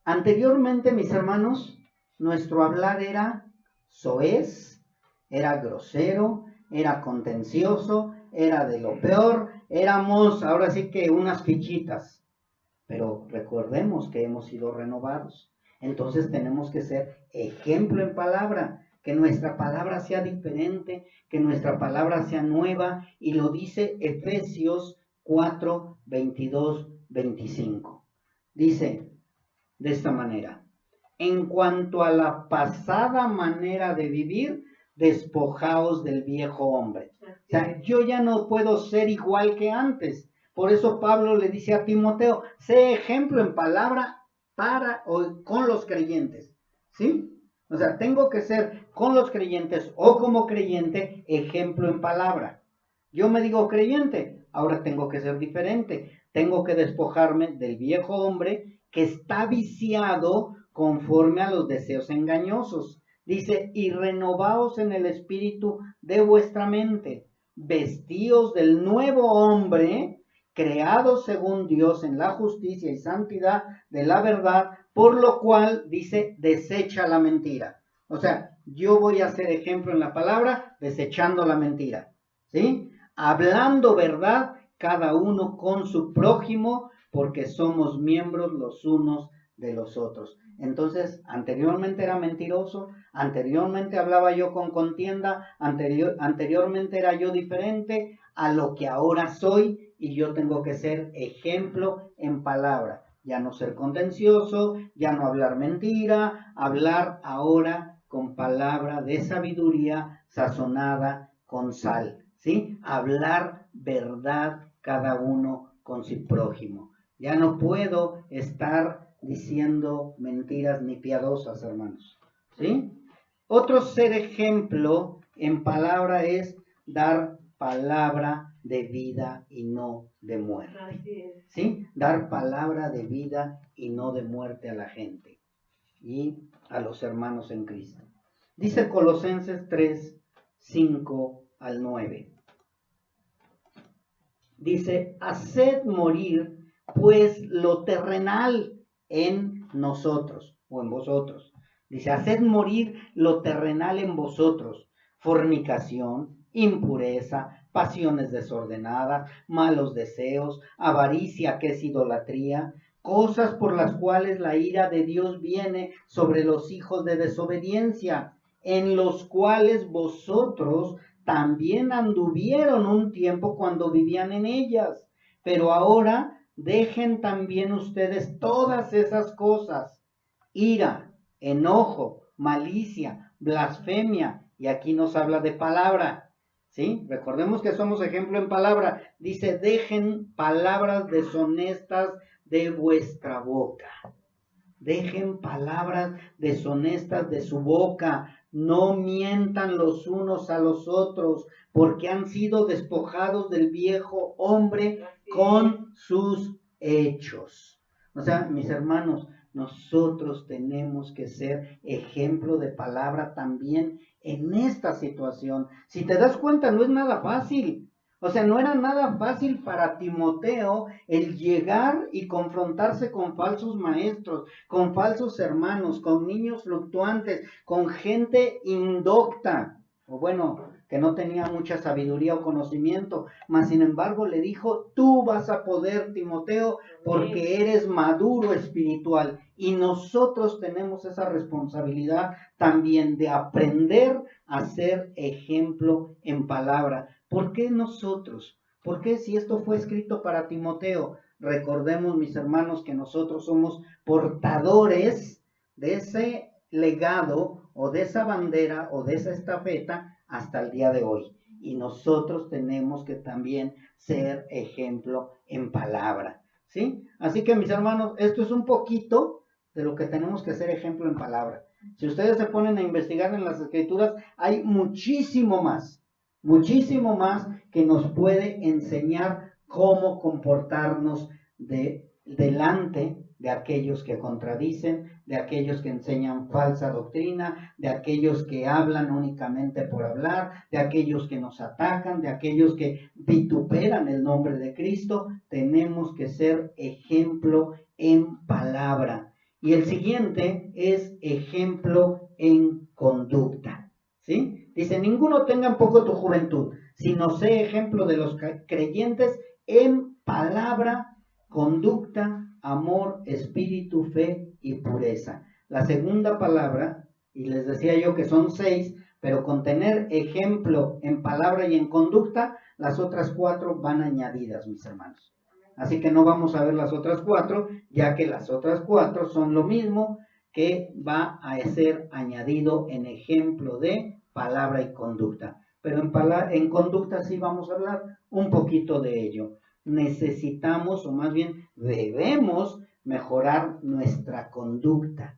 Anteriormente, mis hermanos, nuestro hablar era soez, era grosero, era contencioso, era de lo peor, éramos ahora sí que unas fichitas. Pero recordemos que hemos sido renovados. Entonces tenemos que ser ejemplo en palabra, que nuestra palabra sea diferente, que nuestra palabra sea nueva, y lo dice Efesios 4, 22, 25. Dice de esta manera: en cuanto a la pasada manera de vivir, despojaos del viejo hombre. O sea, yo ya no puedo ser igual que antes. Por eso Pablo le dice a Timoteo: sé ejemplo en palabra para o con los creyentes. ¿Sí? O sea, tengo que ser con los creyentes o como creyente ejemplo en palabra. Yo me digo creyente, ahora tengo que ser diferente. Tengo que despojarme del viejo hombre que está viciado conforme a los deseos engañosos. Dice: y renovaos en el espíritu de vuestra mente, vestíos del nuevo hombre, creado según Dios en la justicia y santidad de la verdad, por lo cual, dice, desecha la mentira. O sea, yo voy a ser ejemplo en la palabra, desechando la mentira, ¿sí? Hablando verdad, cada uno con su prójimo, porque somos miembros los unos de los otros. Entonces, anteriormente era mentiroso, anteriormente hablaba yo con contienda, anteriormente era yo diferente a lo que ahora soy, y yo tengo que ser ejemplo en palabra. Ya no ser contencioso, ya no hablar mentira, hablar ahora con palabra de sabiduría sazonada con sal, ¿sí? Hablar verdad cada uno con su prójimo. Ya no puedo estar diciendo mentiras ni piadosas, hermanos, ¿sí? Otro ser ejemplo en palabra es dar palabra de vida y no de muerte, ¿sí? Dar palabra de vida y no de muerte a la gente y a los hermanos en Cristo. Dice Colosenses 3, 5 al 9. Dice: haced morir pues lo terrenal en nosotros o en vosotros. Dice: haced morir lo terrenal en vosotros: fornicación, impureza, pasiones desordenadas, malos deseos, avaricia, que es idolatría, cosas por las cuales la ira de Dios viene sobre los hijos de desobediencia, en los cuales vosotros también anduvieron un tiempo cuando vivían en ellas, pero ahora dejen también ustedes todas esas cosas: ira, enojo, malicia, blasfemia. Y aquí nos habla de palabra, ¿sí? Recordemos que somos ejemplo en palabra. Dice: dejen palabras deshonestas de vuestra boca. Dejen palabras deshonestas de su boca. No mientan los unos a los otros, porque han sido despojados del viejo hombre con sus hechos. O sea, mis hermanos, nosotros tenemos que ser ejemplo de palabra también en esta situación. Si te das cuenta, no es nada fácil. O sea, no era nada fácil para Timoteo el llegar y confrontarse con falsos maestros, con falsos hermanos, con niños fluctuantes, con gente indocta, o bueno, que no tenía mucha sabiduría o conocimiento, mas sin embargo le dijo, tú vas a poder, Timoteo, porque eres maduro espiritual. Y nosotros tenemos esa responsabilidad también de aprender a ser ejemplo en palabra. ¿Por qué nosotros? ¿Por qué si esto fue escrito para Timoteo? Recordemos, mis hermanos, que nosotros somos portadores de ese legado o de esa bandera o de esa estafeta hasta el día de hoy. Y nosotros tenemos que también ser ejemplo en palabra, ¿sí? Así que, mis hermanos, esto es un poquito de lo que tenemos que ser ejemplo en palabra. Si ustedes se ponen a investigar en las Escrituras, hay muchísimo más que nos puede enseñar cómo comportarnos delante de aquellos que contradicen, de aquellos que enseñan falsa doctrina, de aquellos que hablan únicamente por hablar, de aquellos que nos atacan, de aquellos que vituperan el nombre de Cristo. Tenemos que ser ejemplo en palabra. Y el siguiente es ejemplo en conducta, ¿sí? Dice, ninguno tenga en poco tu juventud, sino sé ejemplo de los creyentes en palabra, conducta, amor, espíritu, fe y pureza. La segunda palabra, y les decía yo que son 6, pero con tener ejemplo en palabra y en conducta, las otras 4 van añadidas, mis hermanos. Así que no vamos a ver las otras 4, ya que las otras 4 son lo mismo que va a ser añadido en ejemplo de palabra y conducta. Pero en conducta sí vamos a hablar un poquito de ello. Necesitamos, o más bien debemos, mejorar nuestra conducta.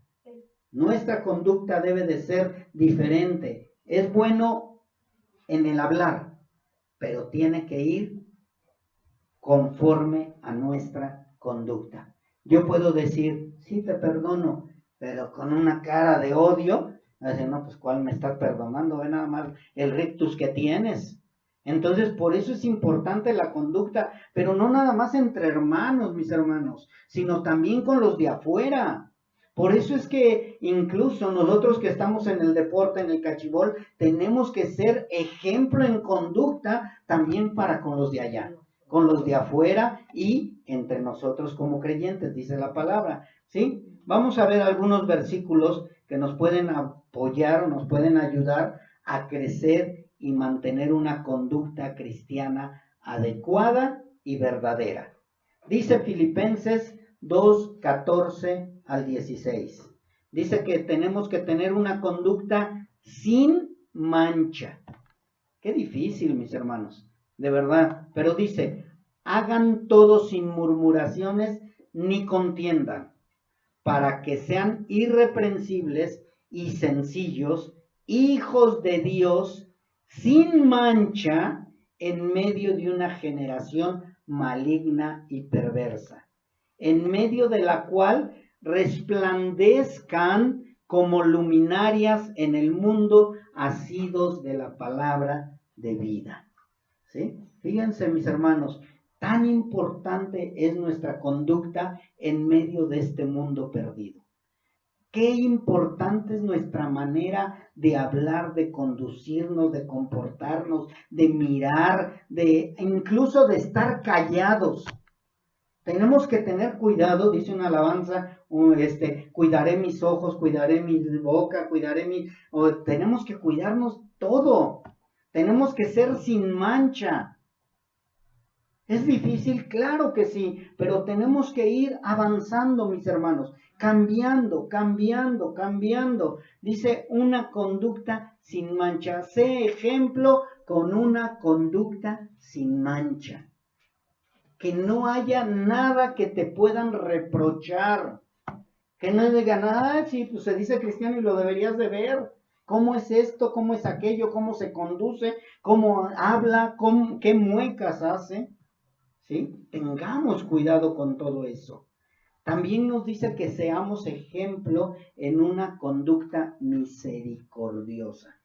Nuestra conducta debe de ser diferente. Es bueno en el hablar, pero tiene que ir conforme a nuestra conducta. Yo puedo decir, sí te perdono, pero con una cara de odio, decir, no, pues ¿cuál me estás perdonando? Ve nada más el rictus que tienes. Entonces, por eso es importante la conducta, pero no nada más entre hermanos, mis hermanos, sino también con los de afuera. Por eso es que incluso nosotros que estamos en el deporte, en el cachibol, tenemos que ser ejemplo en conducta también para con los de allá, con los de afuera y entre nosotros como creyentes, dice la palabra, ¿sí? Vamos a ver algunos versículos que nos pueden apoyar o nos pueden ayudar a crecer y mantener una conducta cristiana adecuada y verdadera. Dice Filipenses 2, 14 al 16. Dice que tenemos que tener una conducta sin mancha. Qué difícil, mis hermanos, de verdad. Pero dice, hagan todo sin murmuraciones ni contiendan, para que sean irreprensibles y sencillos, hijos de Dios, sin mancha, en medio de una generación maligna y perversa, en medio de la cual resplandezcan como luminarias en el mundo, asidos de la palabra de vida. ¿Sí? Fíjense, mis hermanos, tan importante es nuestra conducta en medio de este mundo perdido. Qué importante es nuestra manera de hablar, de conducirnos, de comportarnos, de mirar, de incluso de estar callados. Tenemos que tener cuidado, dice una alabanza, cuidaré mis ojos, cuidaré mi boca, tenemos que cuidarnos todo. Tenemos que ser sin mancha. ¿Es difícil? Claro que sí, pero tenemos que ir avanzando, mis hermanos, cambiando. Dice una conducta sin mancha. Sé ejemplo con una conducta sin mancha. Que no haya nada que te puedan reprochar. Que no digan, sí, pues se dice cristiano y lo deberías de ver. ¿Cómo es esto? ¿Cómo es aquello? ¿Cómo se conduce? ¿Cómo habla? ¿Qué muecas hace? ¿Sí? Tengamos cuidado con todo eso. También nos dice que seamos ejemplo en una conducta misericordiosa.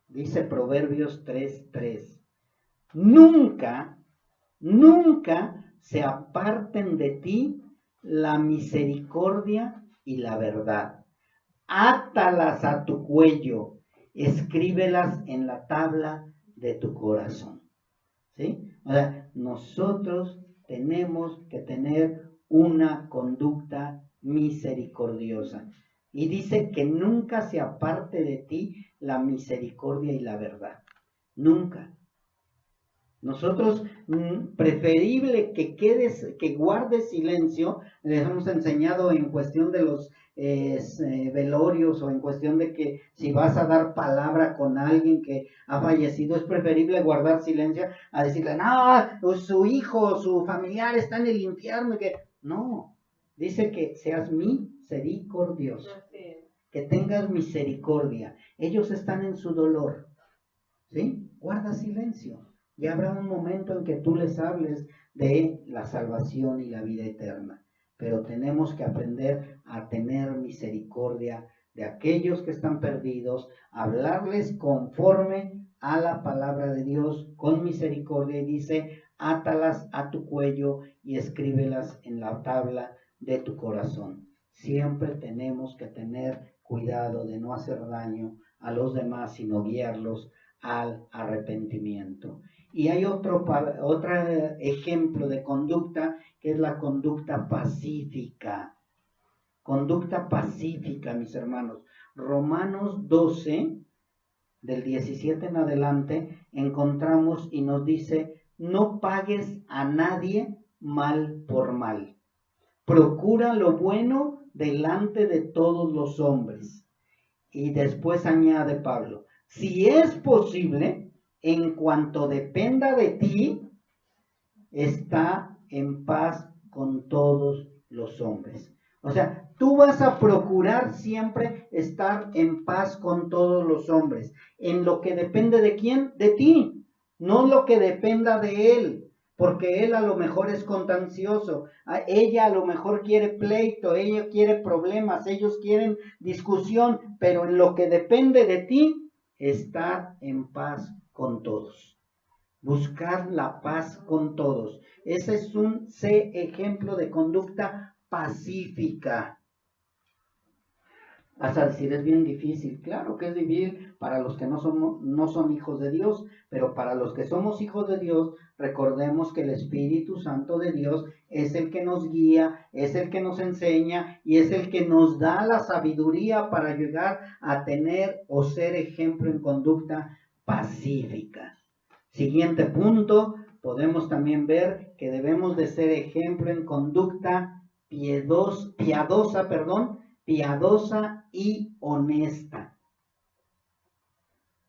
Dice Proverbios 3:3. Nunca se aparten de ti la misericordia y la verdad. Átalas a tu cuello escríbelas en la tabla de tu corazón. ¿Sí? O sea, nosotros tenemos que tener una conducta misericordiosa. Y dice que nunca se aparte de ti la misericordia y la verdad. Nunca. Nosotros, preferible que guardes silencio. Les hemos enseñado en cuestión de los velorios, o en cuestión de que si vas a dar palabra con alguien que ha fallecido, es preferible guardar silencio a decirle, no, su hijo, su familiar está en el infierno. No, dice que seas misericordioso, que tengas misericordia. Ellos están en su dolor, ¿sí? Guarda silencio. Y habrá un momento en que tú les hables de la salvación y la vida eterna. Pero tenemos que aprender a tener misericordia de aquellos que están perdidos, hablarles conforme a la palabra de Dios con misericordia. Y dice, átalas a tu cuello y escríbelas en la tabla de tu corazón. Siempre tenemos que tener cuidado de no hacer daño a los demás, sino guiarlos al arrepentimiento. Y hay otro ejemplo de conducta, que es la conducta pacífica. Conducta pacífica, mis hermanos. Romanos 12, del 17 en adelante, encontramos y nos dice, no pagues a nadie mal por mal. Procura lo bueno delante de todos los hombres. Y después añade Pablo, si es posible, en cuanto dependa de ti, está en paz con todos los hombres. O sea, tú vas a procurar siempre estar en paz con todos los hombres. En lo que depende de quién, de ti, no lo que dependa de él. Porque él a lo mejor es contencioso, ella a lo mejor quiere pleito, ella quiere problemas, ellos quieren discusión, pero en lo que depende de ti, estar en paz con todos. Buscar la paz con todos. Ese es un ejemplo de conducta pacífica. Vas a decir, es bien difícil. Claro que es difícil para los que no son hijos de Dios, pero para los que somos hijos de Dios, recordemos que el Espíritu Santo de Dios es el que nos guía, es el que nos enseña y es el que nos da la sabiduría para llegar a tener o ser ejemplo en conducta pacífica. Siguiente punto, podemos también ver que debemos de ser ejemplo en conducta piadosa y honesta.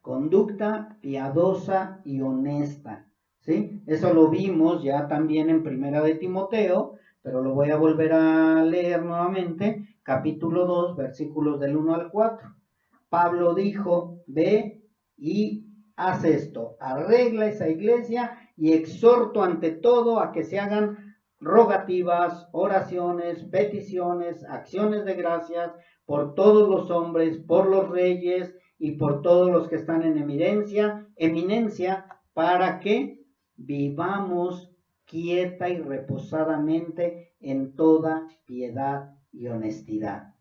Conducta piadosa y honesta. ¿Sí? Eso lo vimos ya también en Primera de Timoteo, pero lo voy a volver a leer nuevamente, capítulo 2, versículos del 1 al 4. Pablo dijo, ve y haz esto, arregla esa iglesia y exhorto ante todo a que se hagan rogativas, oraciones, peticiones, acciones de gracias por todos los hombres, por los reyes y por todos los que están en eminencia, para que vivamos quieta y reposadamente en toda piedad y honestidad.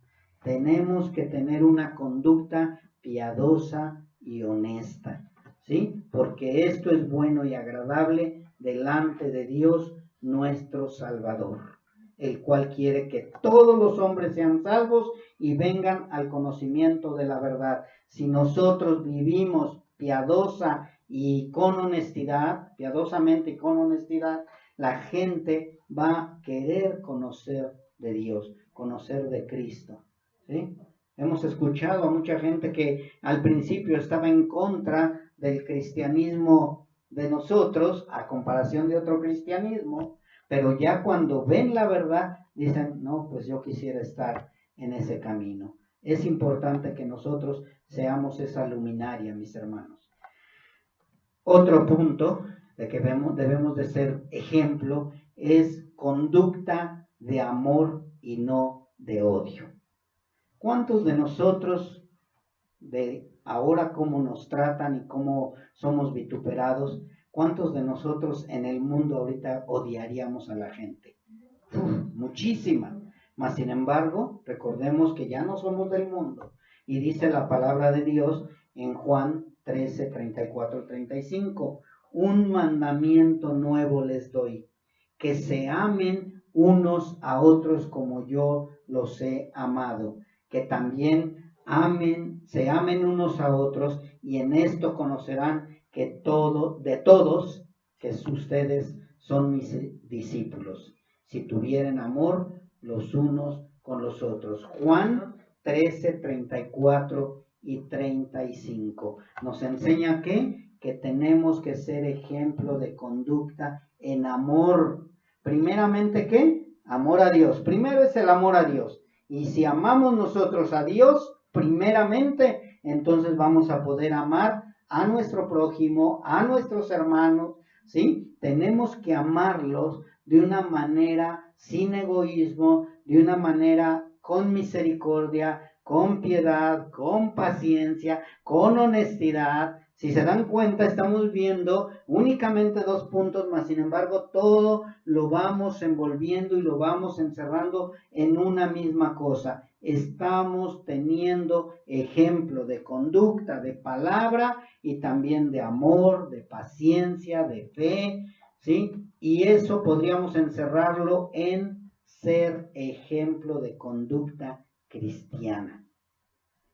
Tenemos que tener una conducta piadosa y honesta, ¿sí? Porque esto es bueno y agradable delante de Dios nuestro Salvador, el cual quiere que todos los hombres sean salvos y vengan al conocimiento de la verdad. Si nosotros vivimos piadosamente y con honestidad, la gente va a querer conocer de Dios, conocer de Cristo. ¿Sí? Hemos escuchado a mucha gente que al principio estaba en contra del cristianismo de nosotros, a comparación de otro cristianismo, pero ya cuando ven la verdad, dicen, no, pues yo quisiera estar en ese camino. Es importante que nosotros seamos esa luminaria, mis hermanos. Otro punto de que debemos de ser ejemplo es conducta de amor y no de odio. ¿Cuántos de nosotros, de ahora cómo nos tratan y cómo somos vituperados, cuántos de nosotros en el mundo ahorita odiaríamos a la gente? Muchísima. Mas sin embargo, recordemos que ya no somos del mundo. Y dice la palabra de Dios en Juan 13, 34, 35. Un mandamiento nuevo les doy, que se amen unos a otros como yo los he amado, que también se amen unos a otros, y en esto conocerán que todos, que ustedes son mis discípulos, si tuvieren amor los unos con los otros. Juan 13, 34 y 35. Nos enseña que tenemos que ser ejemplo de conducta en amor. Primeramente, ¿qué? Amor a Dios. Primero es el amor a Dios. Y si amamos nosotros a Dios, primeramente, entonces vamos a poder amar a nuestro prójimo, a nuestros hermanos, ¿sí? Tenemos que amarlos de una manera sin egoísmo, de una manera con misericordia, con piedad, con paciencia, con honestidad. Si se dan cuenta, estamos viendo únicamente 2 puntos, mas sin embargo todo lo vamos envolviendo y lo vamos encerrando en una misma cosa. Estamos teniendo ejemplo de conducta, de palabra y también de amor, de paciencia, de fe, ¿sí? Y eso podríamos encerrarlo en ser ejemplo de conducta cristiana.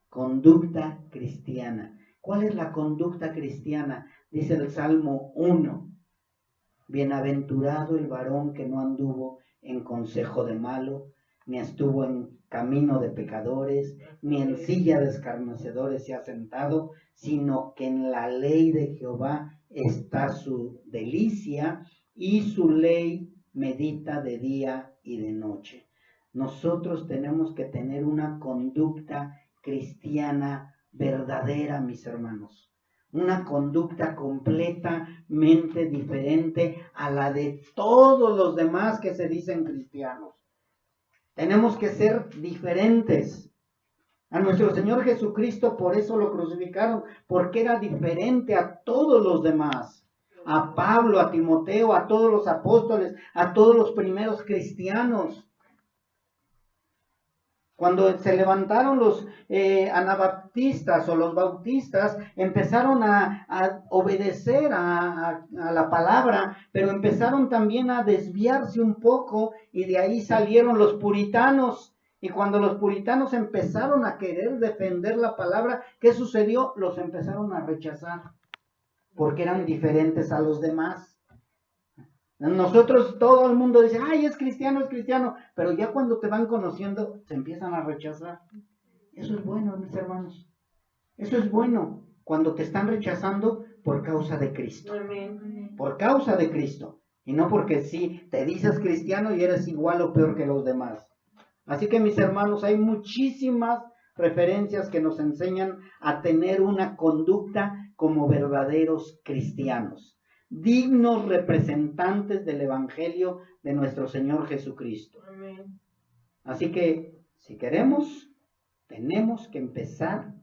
Conducta cristiana. ¿Cuál es la conducta cristiana? Dice el Salmo 1. Bienaventurado el varón que no anduvo en consejo de malo, ni estuvo en camino de pecadores, ni en silla de escarnecedores se ha sentado, sino que en la ley de Jehová está su delicia, y su ley medita de día y de noche. Nosotros tenemos que tener una conducta cristiana verdadera, mis hermanos. Una conducta completamente diferente a la de todos los demás que se dicen cristianos. Tenemos que ser diferentes. A nuestro Señor Jesucristo por eso lo crucificaron, porque era diferente a todos los demás. A Pablo, a Timoteo, a todos los apóstoles, a todos los primeros cristianos. Cuando se levantaron los anabaptistas o los bautistas, empezaron a obedecer a la palabra, pero empezaron también a desviarse un poco, y de ahí salieron los puritanos. Y cuando los puritanos empezaron a querer defender la palabra, ¿qué sucedió? Los empezaron a rechazar, porque eran diferentes a los demás. Nosotros, todo el mundo dice, ay, es cristiano, pero ya cuando te van conociendo, te empiezan a rechazar. Eso es bueno, mis hermanos. Eso es bueno, cuando te están rechazando por causa de Cristo. Amén. Por causa de Cristo. Y no porque sí, te dices cristiano y eres igual o peor que los demás. Así que, mis hermanos, hay muchísimas referencias que nos enseñan a tener una conducta como verdaderos cristianos, dignos representantes del Evangelio de nuestro Señor Jesucristo. Amén. Así que, si queremos, tenemos que empezar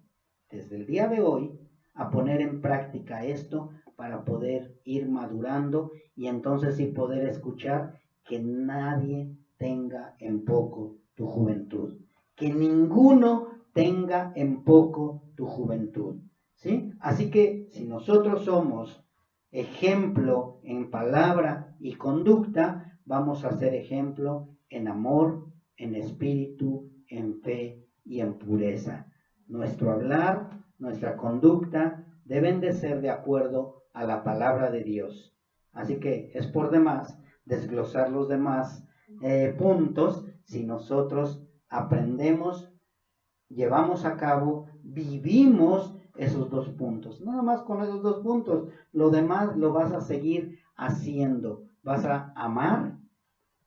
desde el día de hoy a poner en práctica esto para poder ir madurando y entonces sí poder escuchar que nadie tenga en poco tu juventud. Que ninguno tenga en poco tu juventud. ¿Sí? Así que si nosotros somos ejemplo en palabra y conducta, vamos a ser ejemplo en amor, en espíritu, en fe y en pureza. Nuestro hablar, nuestra conducta deben de ser de acuerdo a la palabra de Dios. Así que es por demás desglosar los demás puntos si nosotros aprendemos, llevamos a cabo, vivimos esos 2 puntos. Nada más con esos 2 puntos. Lo demás lo vas a seguir haciendo. Vas a amar,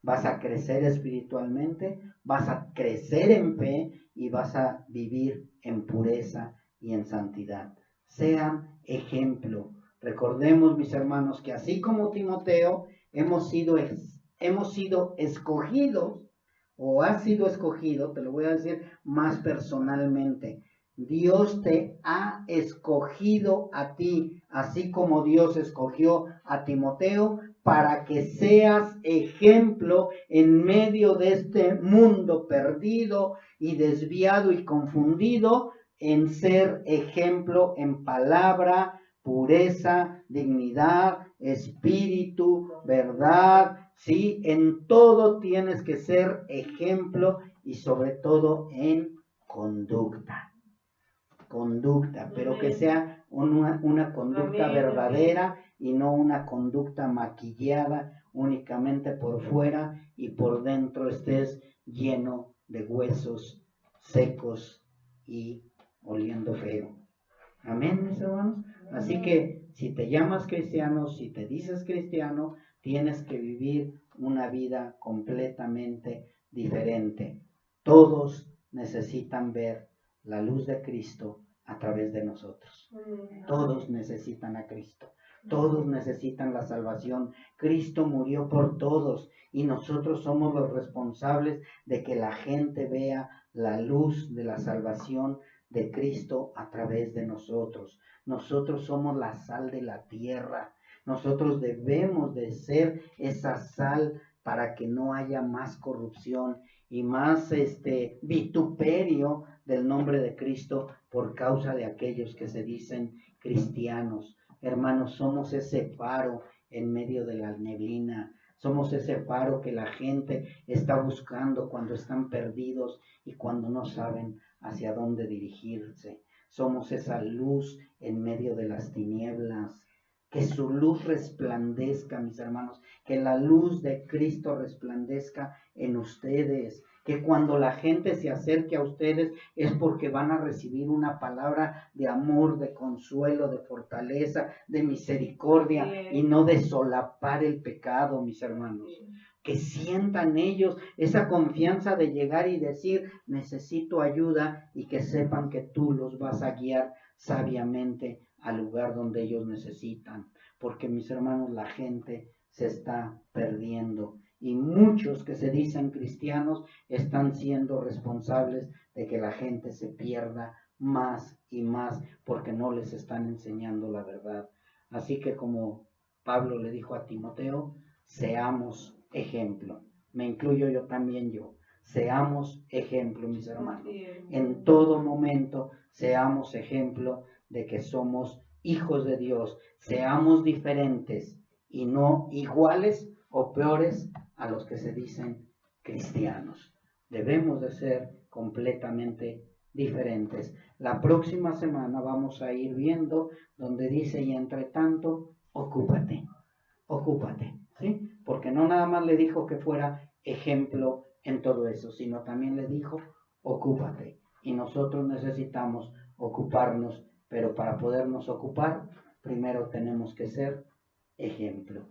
vas a crecer espiritualmente, vas a crecer en fe y vas a vivir en pureza y en santidad. Sean ejemplo. Recordemos, mis hermanos, que así como Timoteo, hemos sido escogidos, o has sido escogido, te lo voy a decir más personalmente. Dios te ha escogido a ti, así como Dios escogió a Timoteo, para que seas ejemplo en medio de este mundo perdido y desviado y confundido, en ser ejemplo en palabra, pureza, dignidad, espíritu, verdad, ¿sí? En todo tienes que ser ejemplo y sobre todo en conducta. Conducta, pero que sea una conducta verdadera y no una conducta maquillada únicamente por fuera y por dentro estés lleno de huesos secos y oliendo feo. Amén, mis hermanos. Así que si te llamas cristiano, si te dices cristiano, tienes que vivir una vida completamente diferente. Todos necesitan ver la luz de Cristo a través de nosotros. Todos necesitan a Cristo. Todos necesitan la salvación. Cristo murió por todos y nosotros somos los responsables de que la gente vea la luz de la salvación de Cristo a través de nosotros. Nosotros somos la sal de la tierra. Nosotros debemos de ser esa sal para que no haya más corrupción y más vituperio del nombre de Cristo por causa de aquellos que se dicen cristianos. Hermanos, somos ese faro en medio de la neblina. Somos ese faro que la gente está buscando cuando están perdidos y cuando no saben hacia dónde dirigirse. Somos esa luz en medio de las tinieblas. Que su luz resplandezca, mis hermanos. Que la luz de Cristo resplandezca en ustedes. Que cuando la gente se acerque a ustedes es porque van a recibir una palabra de amor, de consuelo, de fortaleza, de misericordia y no de solapar el pecado, mis hermanos. Que sientan ellos esa confianza de llegar y decir, necesito ayuda, y que sepan que tú los vas a guiar sabiamente al lugar donde ellos necesitan. Porque, mis hermanos, la gente se está perdiendo y muchos que se dicen cristianos están siendo responsables de que la gente se pierda más y más porque no les están enseñando la verdad. Así que como Pablo le dijo a Timoteo, seamos ejemplo. Me incluyo yo también yo. Seamos ejemplo, mis hermanos. En todo momento seamos ejemplo de que somos hijos de Dios. Seamos diferentes y no iguales o peores a los que se dicen cristianos. Debemos de ser completamente diferentes. La próxima semana vamos a ir viendo donde dice, y entre tanto, ocúpate, ¿sí? Porque no nada más le dijo que fuera ejemplo en todo eso, sino también le dijo, ocúpate. Y nosotros necesitamos ocuparnos, pero para podernos ocupar, primero tenemos que ser ejemplo.